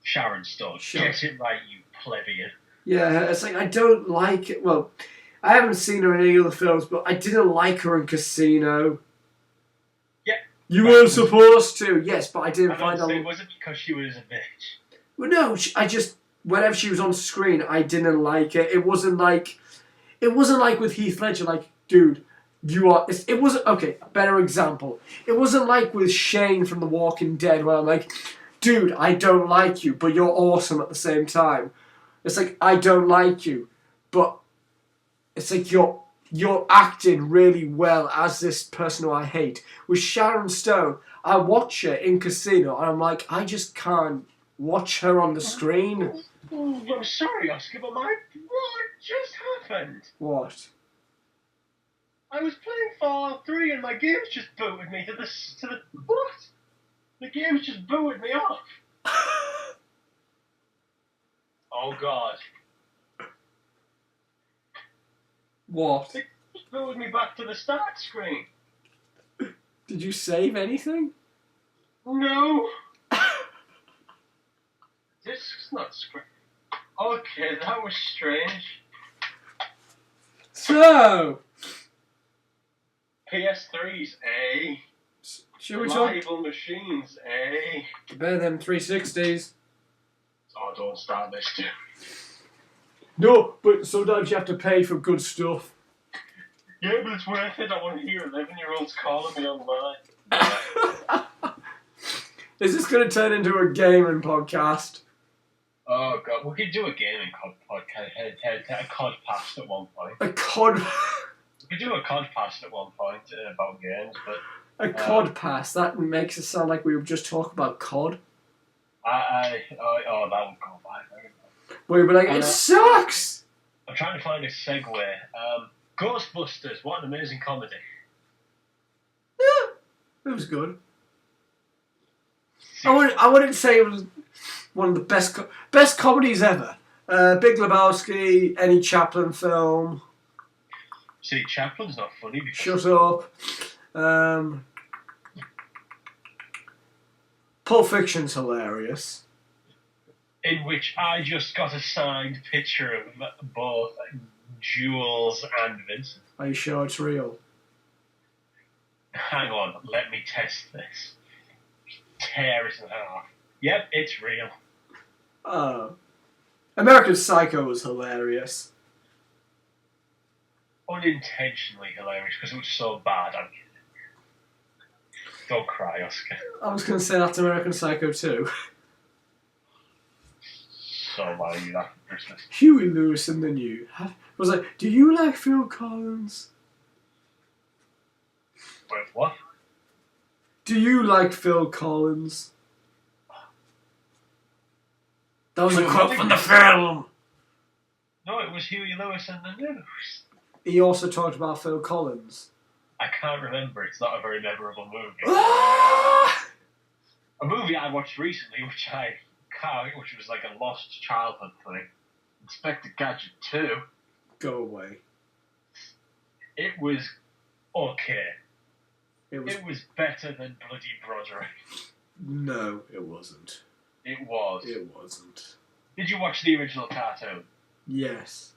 S2: Sharon Stone. Get it right, you plebeian.
S1: Yeah, it's like I don't like it. Well, I haven't seen her in any other films, but I didn't like her in Casino.
S2: Yeah.
S1: You weren't supposed to, yes, but I didn't find her.
S2: Was it because she was a bitch?
S1: Well, no, I just whenever she was on screen, I didn't like it. It wasn't like with Heath Ledger. Like, dude, you are. It wasn't okay. Better example. It wasn't like with Shane from The Walking Dead, where I'm like, dude, I don't like you, but you're awesome at the same time. It's like I don't like you, but it's like you're acting really well as this person who I hate. With Sharon Stone, I watch her in Casino, and I'm like, I just can't watch her on the screen.
S2: Oh, I'm sorry, Oscar, but what just happened?
S1: What?
S2: I was playing Fallout 3 and my game's just booted me to the what? The game's just booted me off. Oh God.
S1: What?
S2: It just booted me back to the start screen.
S1: Did you save anything?
S2: No. This is not screen. Okay, that was strange.
S1: So,
S2: PS3's A.
S1: should we talk?
S2: Reliable machines A.
S1: Better than 360s.
S2: Oh, don't start this too.
S1: No, but sometimes you have to pay for good stuff.
S2: Yeah, but it's worth it. I want to hear 11-year-olds calling me online.
S1: Is this going to turn into a gaming podcast?
S2: Oh God, we could do a gaming podcast, a codcast at one point.
S1: A cod...
S2: We could do a codcast at one point about games, but...
S1: A cod pass? That makes it sound like we would just talk about cod.
S2: that would go by very well.
S1: We'd be like, it sucks!
S2: I'm trying to find a segue. Ghostbusters, what an amazing comedy.
S1: Yeah, it was good. I wouldn't say it was one of the best comedies ever. Big Lebowski, any Chaplin film.
S2: See, Chaplin's not funny because...
S1: Shut up. Pulp Fiction's hilarious.
S2: In which I just got a signed picture of both Jules and Vincent.
S1: Are you sure it's real?
S2: Hang on, let me test this. Tear it in half. Yep, it's real.
S1: American Psycho was hilarious.
S2: Unintentionally hilarious because it was so bad. I'm kidding. Don't cry, Oscar.
S1: I was going to say that's American Psycho too.
S2: So mad at you that for Christmas.
S1: Huey Lewis in the new. Was like, do you like Phil Collins?
S2: Wait, what?
S1: Do you like Phil Collins? That was a quote from the film.
S2: No, it was Huey Lewis in the news.
S1: He also talked about Phil Collins.
S2: I can't remember. It's not a very memorable movie.
S1: Ah!
S2: A movie I watched recently, which was like a lost childhood thing. Inspector Gadget 2.
S1: Go away.
S2: It was okay.
S1: It was
S2: better than bloody Broderick.
S1: No, it wasn't.
S2: It was.
S1: It wasn't.
S2: Did you watch the original cartoon?
S1: Yes.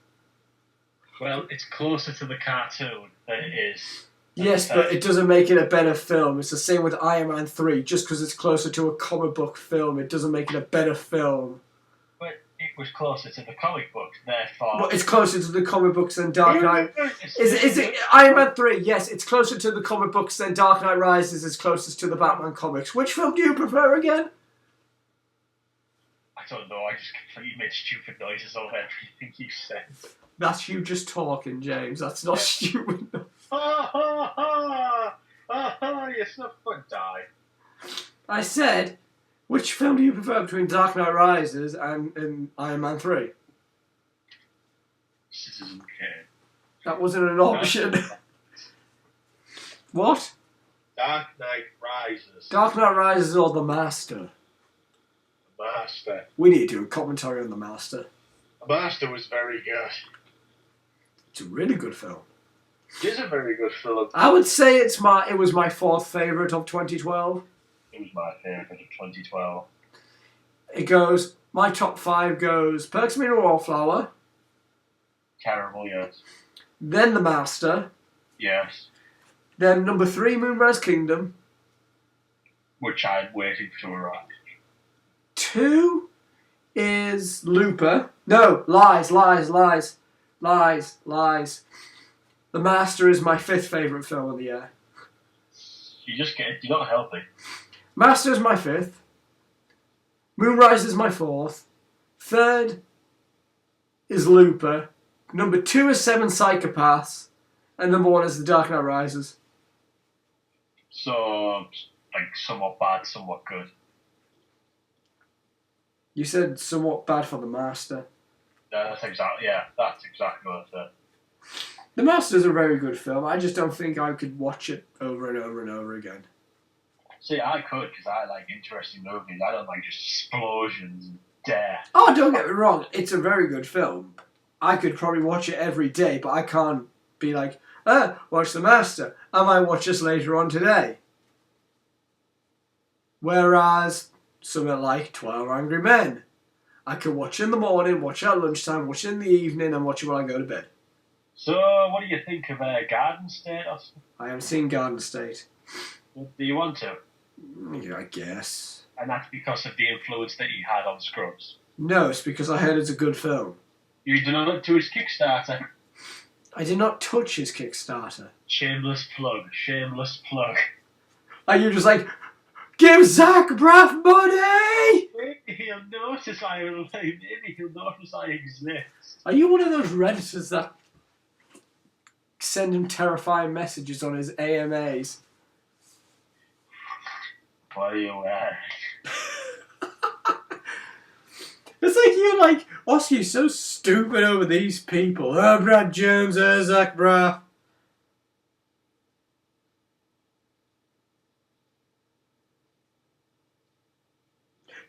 S2: Well, it's closer to the cartoon than it is.
S1: Yes, but it doesn't make it a better film. It's the same with Iron Man 3. Just because it's closer to a comic book film, it doesn't make it a better film.
S2: But it was closer to the comic book, therefore.
S1: Well, it's closer to the comic books than Dark Knight. Is it Iron Man 3? Yes, it's closer to the comic books than Dark Knight Rises is closest to the Batman comics. Which film do you prefer again?
S2: I don't know, I just completely made stupid noises over everything you said.
S1: That's you just talking, James. That's not stupid.
S2: Ha ha ha! Ha ha! You're so fun, die.
S1: I said, which film do you prefer between Dark Knight Rises and Iron Man 3?
S2: Citizen Kane.
S1: That wasn't an option. What?
S2: Dark Knight Rises.
S1: Dark Knight Rises or The Master?
S2: The Master.
S1: We need to do a commentary on The Master.
S2: The Master was very good.
S1: It's a really good film.
S2: It is a very good film.
S1: I would say it was my fourth favourite of 2012.
S2: It was my favourite of 2012.
S1: It goes, my top 5 goes Perks of Being a Wallflower.
S2: Terrible, yes.
S1: Then The Master.
S2: Yes.
S1: Then number 3, Moonrise Kingdom.
S2: Which I'm waiting to arrive.
S1: 2 is Looper. No, lies. The Master is my 5th favourite film of the year.
S2: You're not helping.
S1: Master is my 5th. Moonrise is my 4th. 3rd is Looper. Number 2 is Seven Psychopaths. And number 1 is The Dark Knight Rises.
S2: So, like, somewhat bad, somewhat good.
S1: You said somewhat bad for The Master.
S2: That's exactly what I said.
S1: The Master's a very good film. I just don't think I could watch it over and over and over again.
S2: See, I could, because I like interesting movies. I don't like just explosions and death.
S1: Oh, don't get me wrong. It's a very good film. I could probably watch it every day, but I can't be like, watch The Master. I might watch this later on today. Whereas, something like 12 Angry Men. I could watch it in the morning, watch it at lunchtime, watch it in the evening, and watch it when I go to bed.
S2: So, what do you think of Garden State, Oscar?
S1: I haven't seen Garden State.
S2: Do you want to?
S1: Yeah, I guess.
S2: And that's because of the influence that you had on Scrubs.
S1: No, it's because I heard it's a good film.
S2: You did not do his Kickstarter.
S1: I did not touch his Kickstarter.
S2: Shameless plug. Shameless plug.
S1: Are you just like, give Zach Braff money?
S2: Maybe he'll notice I exist.
S1: Are you one of those Redditors that send him terrifying messages on his AMAs?
S2: What are you wearing?
S1: It's like you're like, Oscar, you're so stupid over these people. Brad Jones, Zach Braff.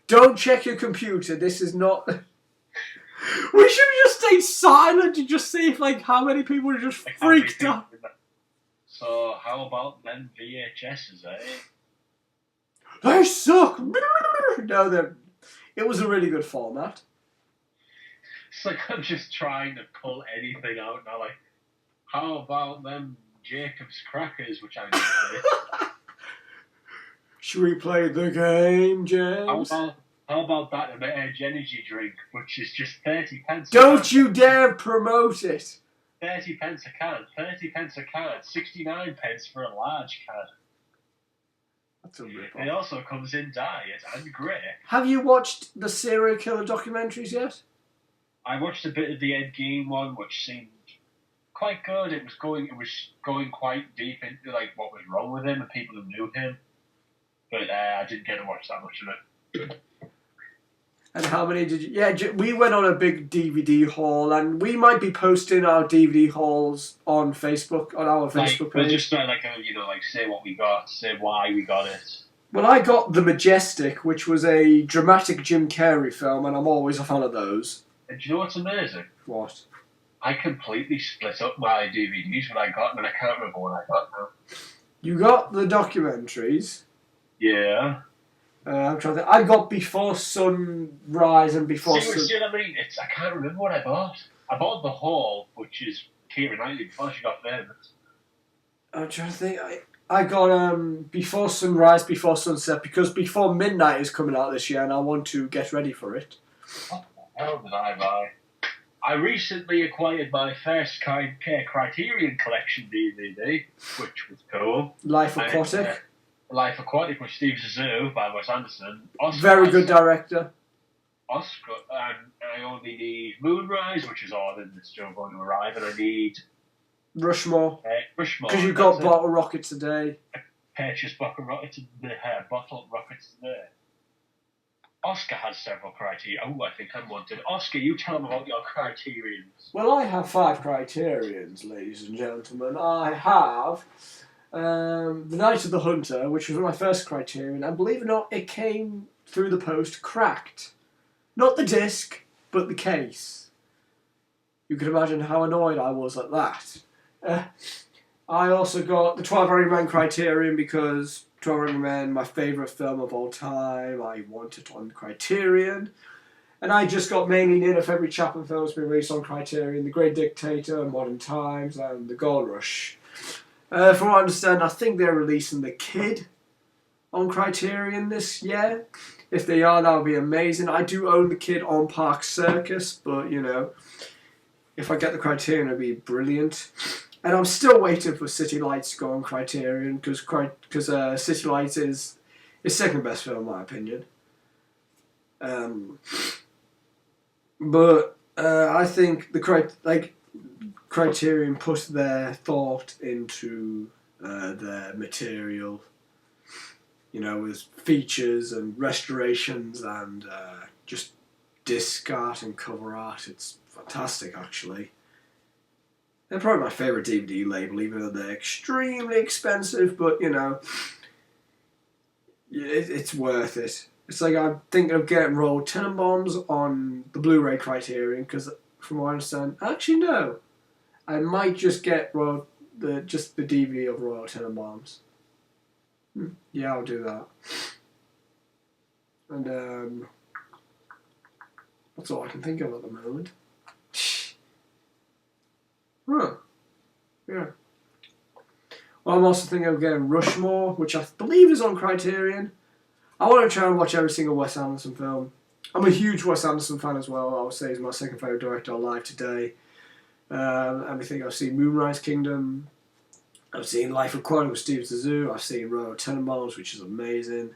S1: Don't check your computer. This is not. We should have just stayed silent and just see if, like, how many people are just freaked out.
S2: So, how about them VHSs, eh?
S1: They suck. No, it was a really good format.
S2: It's like I'm just trying to pull anything out now. Like, how about them Jacob's crackers, which I know.
S1: Should we play the game, James?
S2: How about that Edge energy drink, which is just 30 pence?
S1: Don't you dare promote it.
S2: 30 pence a can. 30 pence a can. 69 pence for a large can.
S1: That's a rip-off.
S2: It also comes in diet and grey.
S1: Have you watched the serial killer documentaries yet?
S2: I watched a bit of the Ed Gein one, which seemed quite good. It was going quite deep into like what was wrong with him and people who knew him. But I didn't get to watch that much of it.
S1: And how many did you... Yeah, we went on a big DVD haul, and we might be posting our DVD hauls on Facebook, on our Facebook page.
S2: But just say what we got, say why we got it.
S1: Well, I got The Majestic, which was a dramatic Jim Carrey film, and I'm always a fan of those.
S2: And do you know what's amazing?
S1: What?
S2: I completely split up my DVDs when I got them, and I can't remember what I got now.
S1: You got the documentaries.
S2: Yeah.
S1: I'm trying to think. I got Before Sunrise and Before Sun...
S2: See what I mean? I can't remember what I bought. I bought The Hall, which is Keira Knightley before she got famous.
S1: I'm trying to think. I got Before Sunrise, Before Sunset, because Before Midnight is coming out this year, and I want to get ready for it.
S2: What the hell did I buy? I recently acquired my first Criterion Collection DVD, which was cool.
S1: Life Aquatic.
S2: Life Aquatic with Steve Zissou by Wes Anderson.
S1: Very good director.
S2: Oscar, and I only need Moonrise, which is all in that's still going to arrive, and I need
S1: Rushmore.
S2: Rushmore.
S1: Because you got Bottle Rockets today.
S2: Purchase Bottle Rockets today. Oscar has several criteria. Oh, I think I'm wanted. Oscar, you tell them about your criterions.
S1: Well, I have 5 criterions, ladies and gentlemen. I have The Night of the Hunter, which was my first criterion, and believe it or not, it came through the post cracked. Not the disc, but the case. You can imagine how annoyed I was at that. I also got the 12 Angry Men criterion because 12 Angry Men, my favourite film of all time. I want it on Criterion. And I just got mainly near enough every Chaplin film that's been released on Criterion. The Great Dictator, Modern Times, and The Gold Rush. From what I understand, I think they're releasing The Kid on Criterion this year. If they are, that would be amazing. I do own The Kid on Park Circus, but, you know, if I get the Criterion, it'd be brilliant. And I'm still waiting for City Lights to go on Criterion, because City Lights is second best film, in my opinion. But I think the Criterion put their thought into their material, you know, with features and restorations and just disc art and cover art. It's fantastic, actually. They're probably my favourite DVD label, even though they're extremely expensive, but, you know, it's worth it. It's like I'm thinking of getting Royal Tenenbaums on the Blu-ray Criterion, because from what I understand, actually no, I might just get the DVD of Royal Tenenbaums. Yeah, I'll do that. And that's all I can think of at the moment. Huh. Yeah. Well, I'm also thinking of getting Rushmore, which I believe is on Criterion. I want to try and watch every single Wes Anderson film. I'm a huge Wes Anderson fan as well. I would say he's my second favourite director alive today. Everything I've seen: Moonrise Kingdom. I've seen Life Aquatic with Steve Zissou. I've seen Royal Tenenbaums, which is amazing.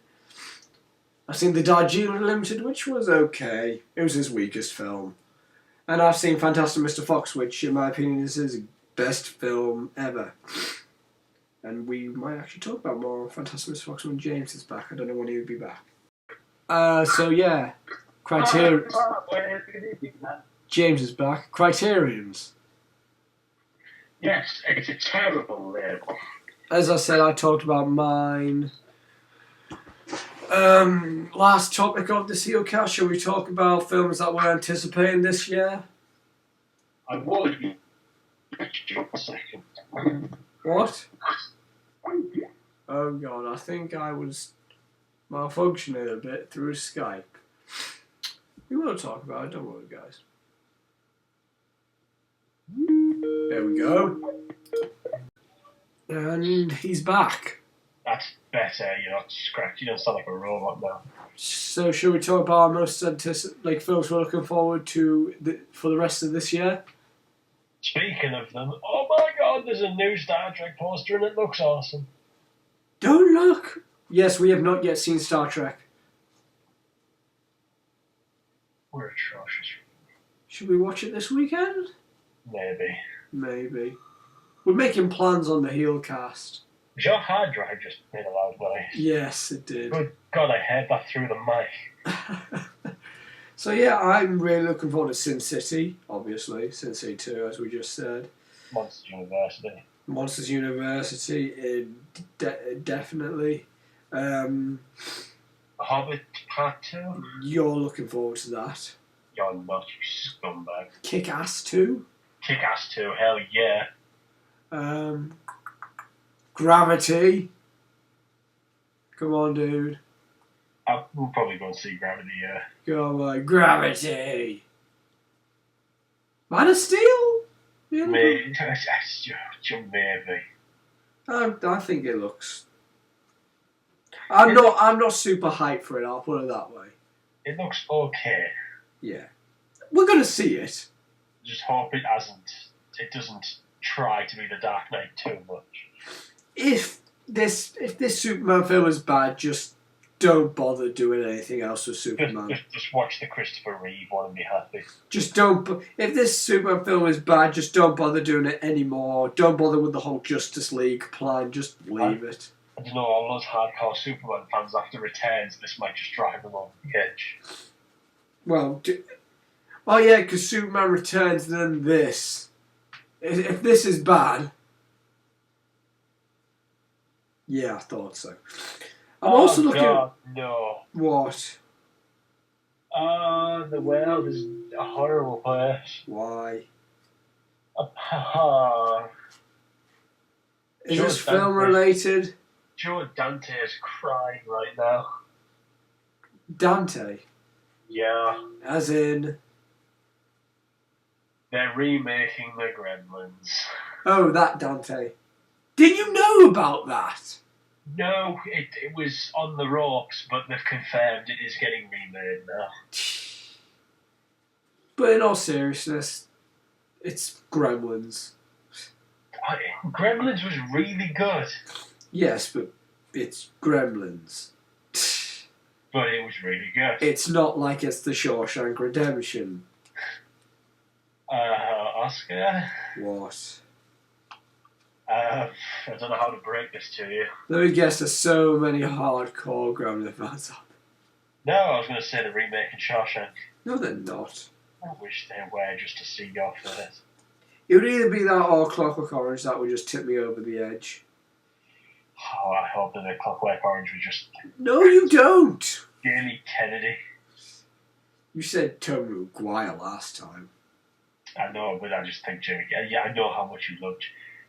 S1: I've seen The Darjeeling Limited, which was okay. It was his weakest film. And I've seen Fantastic Mr. Fox, which, in my opinion, is his best film ever. And we might actually talk about more Fantastic Mr. Fox when James is back. I don't know when he would be back. So, yeah. Criterion. James is back. Criterions.
S2: Yes, it's a terrible label.
S1: As I said, I talked about mine. Last topic of this Heelcast, shall we talk about films that we're anticipating this year?
S2: I would. A second.
S1: What? Oh god, I think I was malfunctioning a bit through Skype. We will talk about it, don't worry guys. There we go. And he's back.
S2: That's better, you're not scratched, you don't sound like a robot now.
S1: So, shall we talk about our most films we're looking forward to for the rest of this year?
S2: Speaking of them, oh my god, there's a new Star Trek poster and it looks awesome.
S1: Don't look! Yes, we have not yet seen Star Trek.
S2: We're atrocious.
S1: Should we watch it this weekend?
S2: Maybe.
S1: We're making plans on the Heelcast.
S2: Was your hard drive just made a loud noise?
S1: Yes, it did.
S2: Good God, I heard that through the mic.
S1: So yeah, I'm really looking forward to Sin City, obviously. Sin City 2, as we just said.
S2: Monsters University,
S1: definitely.
S2: Hobbit Part 2?
S1: You're looking forward to that.
S2: You're not, you scumbag.
S1: Kick-Ass 2?
S2: Kick-Ass 2, hell yeah.
S1: Gravity. Come on, dude.
S2: We'll probably go and see Gravity, yeah.
S1: Go on, Gravity. Man of Steel?
S2: Maybe.
S1: I think it looks. I'm not super hyped for it. I'll put it that way.
S2: It looks okay.
S1: Yeah, we're gonna see it.
S2: Just hope it doesn't try to be the Dark Knight too much.
S1: If this Superman film is bad, just don't bother doing anything else with Superman.
S2: Just watch the Christopher Reeve one and be happy.
S1: Just don't. If this Superman film is bad, just don't bother doing it anymore. Don't bother with the whole Justice League plan. Just leave it.
S2: I don't know, all those hardcore Superman fans after Returns, this might just drive them over the edge.
S1: Well, oh yeah, because Superman Returns, then this. If this is bad, yeah, I thought so. I'm also looking.
S2: God, no.
S1: What?
S2: The world is a horrible place.
S1: Why? Is
S2: Joe
S1: this film related?
S2: Joe Dante is crying right now.
S1: Dante?
S2: Yeah.
S1: As in?
S2: They're remaking the Gremlins.
S1: Oh, that Dante. Did you know about that?
S2: No, it was on the ropes, but they've confirmed it is getting remade now.
S1: But in all seriousness, it's Gremlins.
S2: Gremlins was really good.
S1: Yes, but it's Gremlins.
S2: But it was really good.
S1: It's not like it's the Shawshank Redemption.
S2: Oscar?
S1: What?
S2: I don't know how to break this to you.
S1: Let me guess, there's so many hardcore Gremlin fans up.
S2: No, I was going to say the remake in Shawshank.
S1: No, they're not.
S2: I wish they were, just to see your face.
S1: It would either be that or Clockwork Orange that would just tip me over the edge.
S2: Oh, I hope that the Clockwork Orange was just...
S1: No, you don't!
S2: Jamie Kennedy.
S1: You said Tobey Maguire last time.
S2: I know, but I just think Jamie... Yeah, I know how much you loved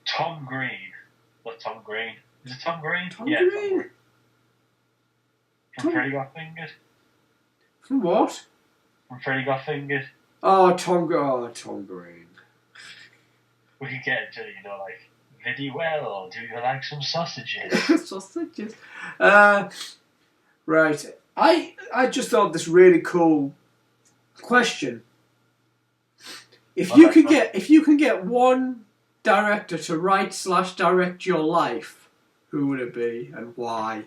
S2: Tom Green. Not Tom Green. Is it Tom Green?
S1: Tom Green?
S2: From Freddy Got Fingered.
S1: From what?
S2: From Freddy Got Fingered.
S1: Oh, Tom Green.
S2: We could get into, like, Viddy well, do you like some sausages?
S1: Sausages. Right. I just thought this really cool question. If you can get one director to write/direct your life, who would it be and why?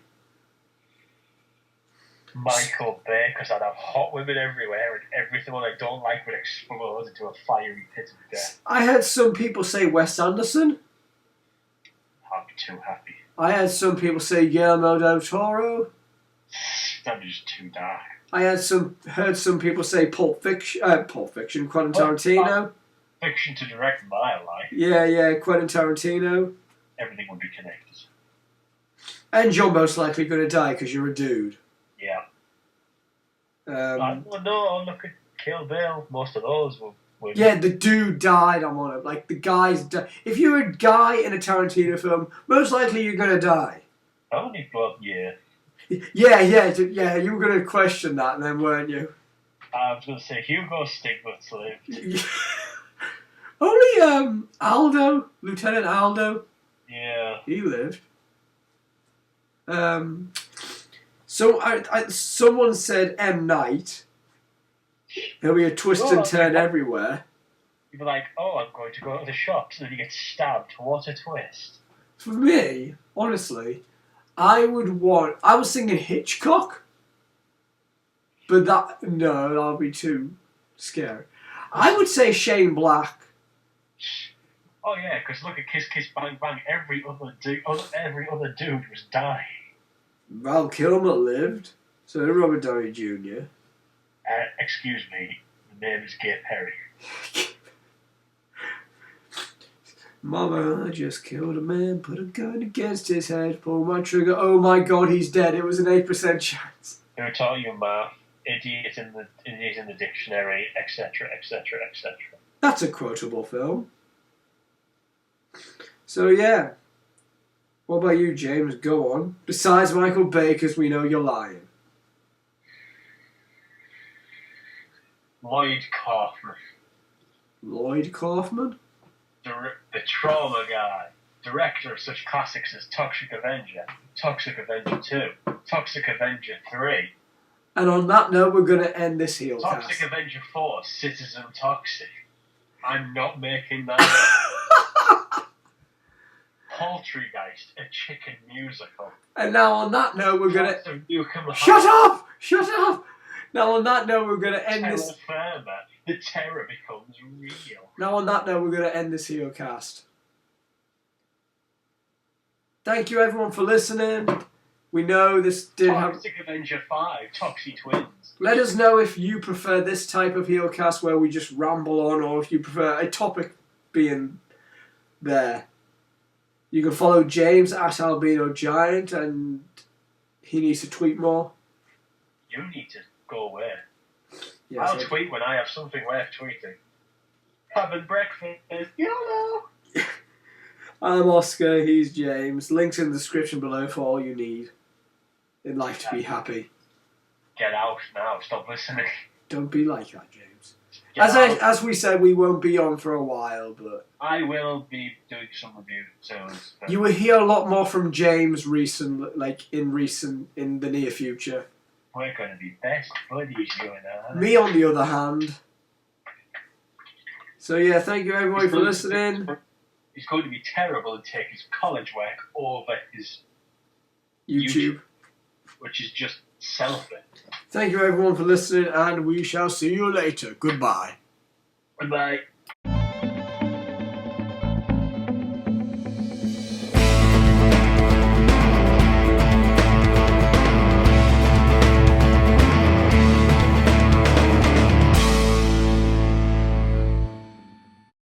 S2: Michael Bay, because I'd have hot women everywhere and everything I don't like would explode into a fiery pit of death.
S1: I had some people say Wes Anderson.
S2: I'd be too happy.
S1: I had some people say Guillermo del Toro.
S2: That'd be just too dark.
S1: I heard some people say Pulp Fiction, Quentin Tarantino.
S2: Fiction to direct my life.
S1: Yeah, Quentin Tarantino.
S2: Everything would be connected.
S1: And you're most likely going to die because you're a dude.
S2: Yeah. No, look at Kill Bill. Most of those were...
S1: Yeah, the dude died, I'm on it. Like, the guy's... If you're a guy in a Tarantino film, most likely you're going to die.
S2: Only, but yeah.
S1: Yeah, you were going to question that then, weren't you?
S2: I was going to say Hugo Stiglitz lived.
S1: Only Aldo, Lieutenant Aldo.
S2: Yeah.
S1: He lived. So someone said M. Night. There'll be a twist and turn everywhere.
S2: You'd be like, I'm going to go to the shops, and then you get stabbed. What a twist.
S1: For me, honestly, I was thinking Hitchcock. But that'll be too scary. I would say Shane Black.
S2: Oh yeah, because look at Kiss Kiss Bang Bang. Every other dude was dying.
S1: Val Kilmer lived. So did Robert Downey Jr.
S2: Excuse me, the name is Gay Perry.
S1: Mama, I just killed a man, put a gun against his head, pull my trigger, oh my god, he's dead. It was an 8% chance.
S2: They were taught you math, idiot in the dictionary, etc., etc., etc.
S1: That's a quotable film. So yeah. What about you, James? Go on. Besides Michael Bay, because we know you're lying.
S2: Lloyd Kaufman.
S1: Lloyd Kaufman?
S2: The trauma guy. director of such classics as Toxic Avenger, Toxic Avenger 2, Toxic Avenger 3.
S1: And on that note, we're going to end this heel
S2: Toxic
S1: cast.
S2: Avenger 4, Citizen Toxic. I'm not making that up. Poultrygeist, a chicken musical.
S1: And now on that note, we're going to...
S2: Newcomb
S1: Shut up! Shut up! Now on that note, we're going to end this...
S2: Terra Firma, the terror becomes real.
S1: Now on that note, we're going to end this heel cast. Thank you everyone for listening. We know this did have...
S2: Toxic Avenger 5, Toxie Twins.
S1: Let us know if you prefer this type of heel cast where we just ramble on, or if you prefer a topic being there. You can follow James at Albino Giant, and he needs to tweet more.
S2: You need to go away.
S1: Yes,
S2: I'll tweet when I have something worth tweeting. Having breakfast, YOLO!
S1: I'm Oscar, he's James. Links in the description below for all you need in life to be happy.
S2: Get out now, stop listening.
S1: Don't be like that, James.
S2: Get out.
S1: As we said, we won't be on for a while, but...
S2: I will be doing some reviews soon.
S1: You will hear a lot more from James in the near future.
S2: We're going to be best buddies, you and I.
S1: Me, on the other hand. So yeah, thank you everybody for listening.
S2: He's going to be terrible and take his college work over his
S1: YouTube.
S2: Which is just selfish.
S1: Thank you everyone for listening, and we shall see you later. Goodbye.
S2: Goodbye.